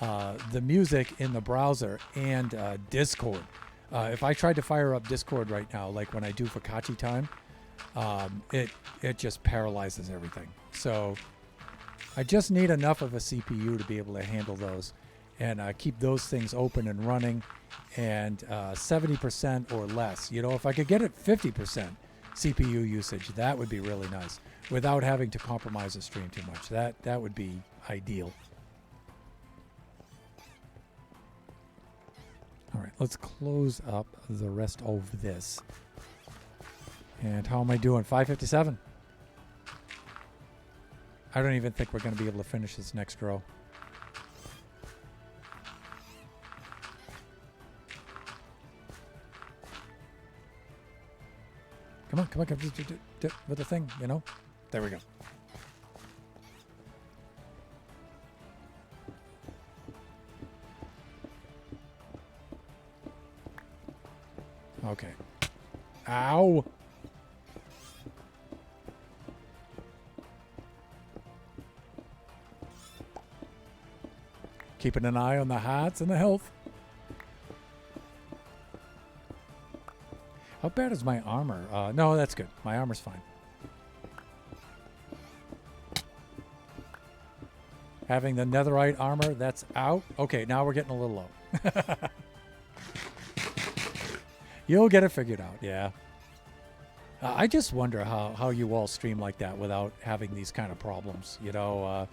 the music in the browser, and Discord. If I tried to fire up Discord right now, like when I do Focaccia time, it just paralyzes everything. So I just need enough of a CPU to be able to handle those and keep those things open and running, and 70% or less. You know, if I could get it 50% CPU usage, that would be really nice without having to compromise the stream too much. That would be ideal. All right, let's close up the rest of this. And how am I doing? 557. I don't even think we're going to be able to finish this next row. Come on, come on, come on. With the thing, you know? There we go. Okay. Ow! Keeping an eye on the hearts and the health. How bad is my armor? No, that's good. My armor's fine. Having the netherite armor, that's out. Okay, now we're getting a little low. You'll get it figured out, yeah. I just wonder how you all stream like that without having these kind of problems, you know,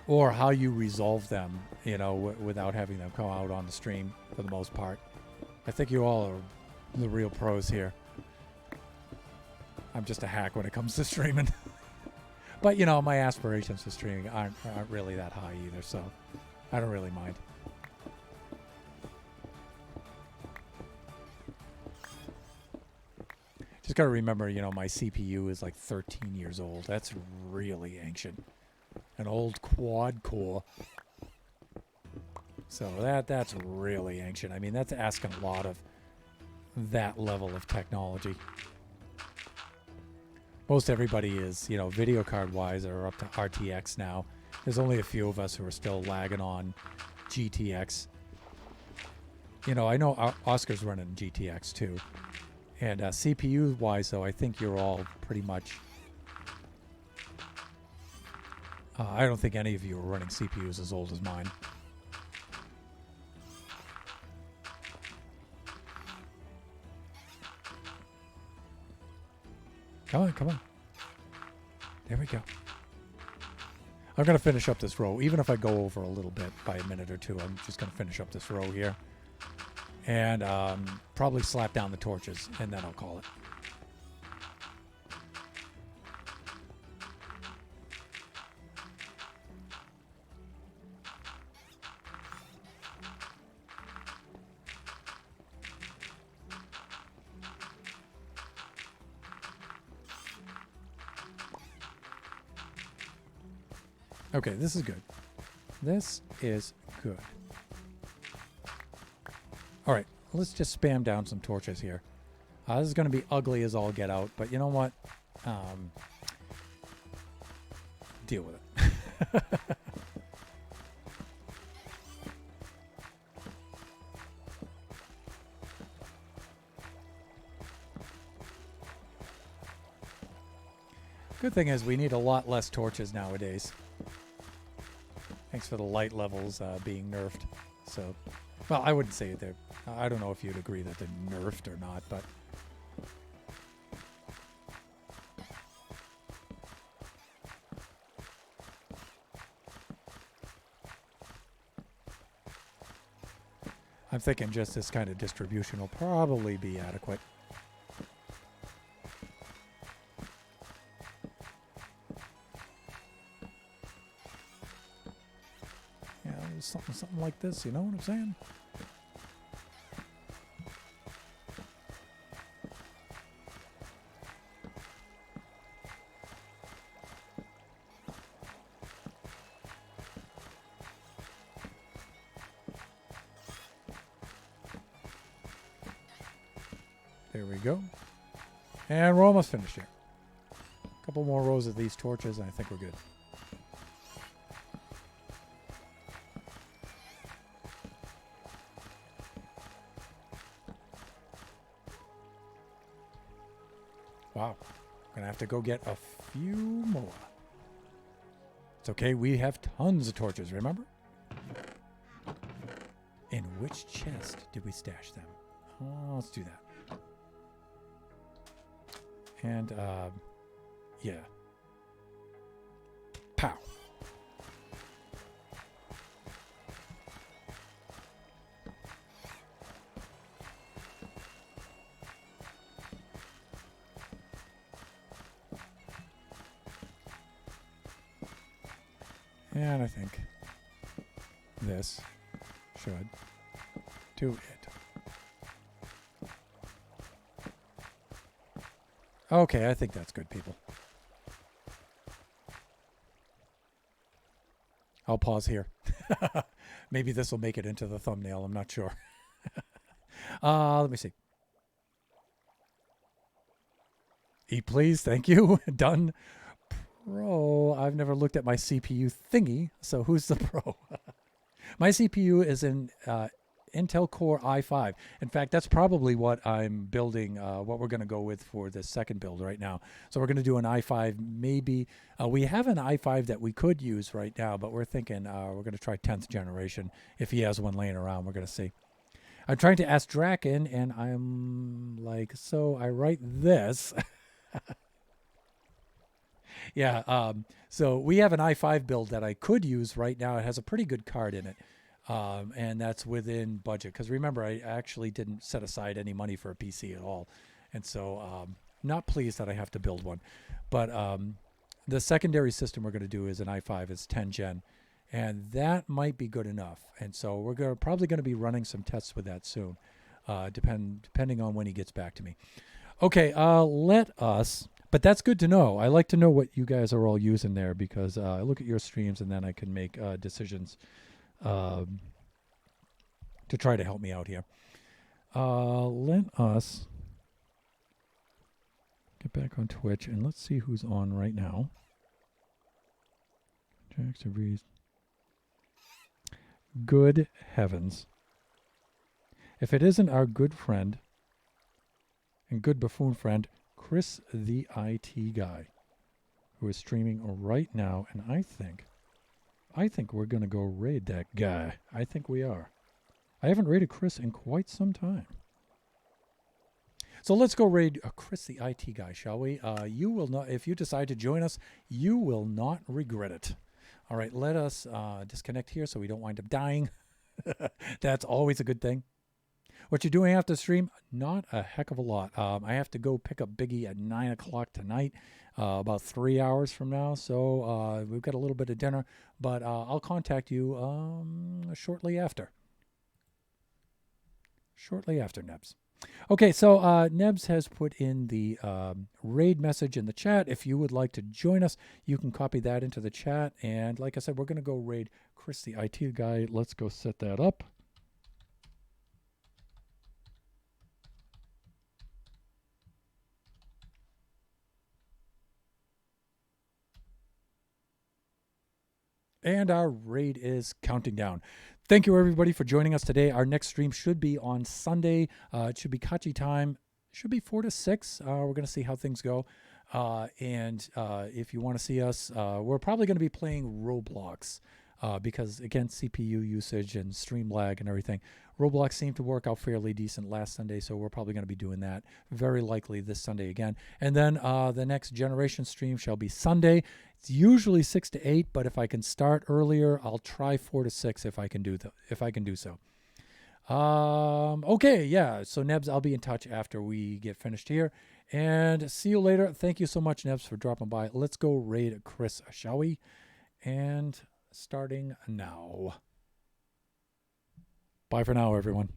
or how you resolve them, you know, without having them come out on the stream for the most part. I think you all are the real pros here. I'm just a hack when it comes to streaming. But, you know, my aspirations for streaming aren't really that high either, so I don't really mind. Just got to remember, you know, my CPU is like 13 years old. That's really ancient. An old quad core. So that's really ancient. I mean, that's asking a lot of that level of technology. Most everybody is, you know, video card wise are up to RTX now. There's only a few of us who are still lagging on GTX. You know, I know Oscar's running GTX too. And CPU wise though, I think you're all pretty much I don't think any of you are running CPUs as old as mine. Come on, come on. There we go. I'm going to finish up this row. Even if I go over a little bit by a minute or two, I'm just going to finish up this row here. And probably slap down the torches, and then I'll call it. Okay, this is good. This is good. All right, let's just spam down some torches here. This is going to be ugly as all get out, but you know what? Deal with it. Good thing is we need a lot less torches nowadays. Thanks for the light levels being nerfed. So, well, I wouldn't say they're... I don't know if you'd agree that they're nerfed or not, but... I'm thinking just this kind of distribution will probably be adequate. Something like this, you know what I'm saying? There we go. And we're almost finished here. A couple more rows of these torches and I think we're good. Wow, I'm gonna have to go get a few more. It's okay, we have tons of torches, remember? In which chest did we stash them? Oh, let's do that. And, yeah. Pow. And I think this should do it. Okay, I think that's good, people. I'll pause here. Maybe this will make it into the thumbnail. I'm not sure. Let me see. Eat, please. Thank you. Done. Pro. I've never looked at my CPU thingy. So who's the pro? My CPU is an Intel Core i5. In fact, that's probably what I'm building, what we're going to go with for this second build right now. So we're going to do an i5 maybe. We have an i5 that we could use right now, but we're thinking we're going to try 10th generation. If he has one laying around, we're going to see. I'm trying to ask Draken, and I'm like, so I write this. Yeah. So we have an i5 build that I could use right now. It has a pretty good card in it. And that's within budget. Because remember, I actually didn't set aside any money for a PC at all. And so not pleased that I have to build one. But the secondary system we're going to do is an i5. It's 10 gen. And that might be good enough. And so we're probably going to be running some tests with that soon, depending on when he gets back to me. Okay, let us... But that's good to know. I like to know what you guys are all using there because I look at your streams and then I can make decisions to try to help me out here. Let us get back on Twitch and let's see who's on right now. Jackson Reese. Good heavens. If it isn't our good friend and good buffoon friend, Chris the IT guy, who is streaming right now, and I think we're gonna go raid that guy. I think we are. I haven't raided Chris in quite some time. So let's go raid Chris the IT guy, shall we? You will not, if you decide to join us, you will not regret it. All right, let us disconnect here so we don't wind up dying. That's always a good thing. What you're doing after the stream, not a heck of a lot. I have to go pick up Biggie at 9 o'clock tonight, about 3 hours from now. So we've got a little bit of dinner, but I'll contact you shortly after. Shortly after, Nebs. Okay, so Nebs has put in the raid message in the chat. If you would like to join us, you can copy that into the chat. And like I said, we're going to go raid Chris the IT guy. Let's go set that up. And our raid is counting down. Thank you, everybody, for joining us today. Our next stream should be on Sunday. It should be Kachi time. It should be 4 to 6. We're going to see how things go. And if you want to see us, we're probably going to be playing Roblox because, again, CPU usage and stream lag and everything. Roblox seemed to work out fairly decent last Sunday, so we're probably going to be doing that very likely this Sunday again. And then the next generation stream shall be Sunday. It's usually 6 to 8, but if I can start earlier, I'll try 4 to 6 if I can do so. Okay, yeah. So Nebs, I'll be in touch after we get finished here, and see you later. Thank you so much, Nebs, for dropping by. Let's go raid Chris, shall we? And starting now. Bye for now, everyone.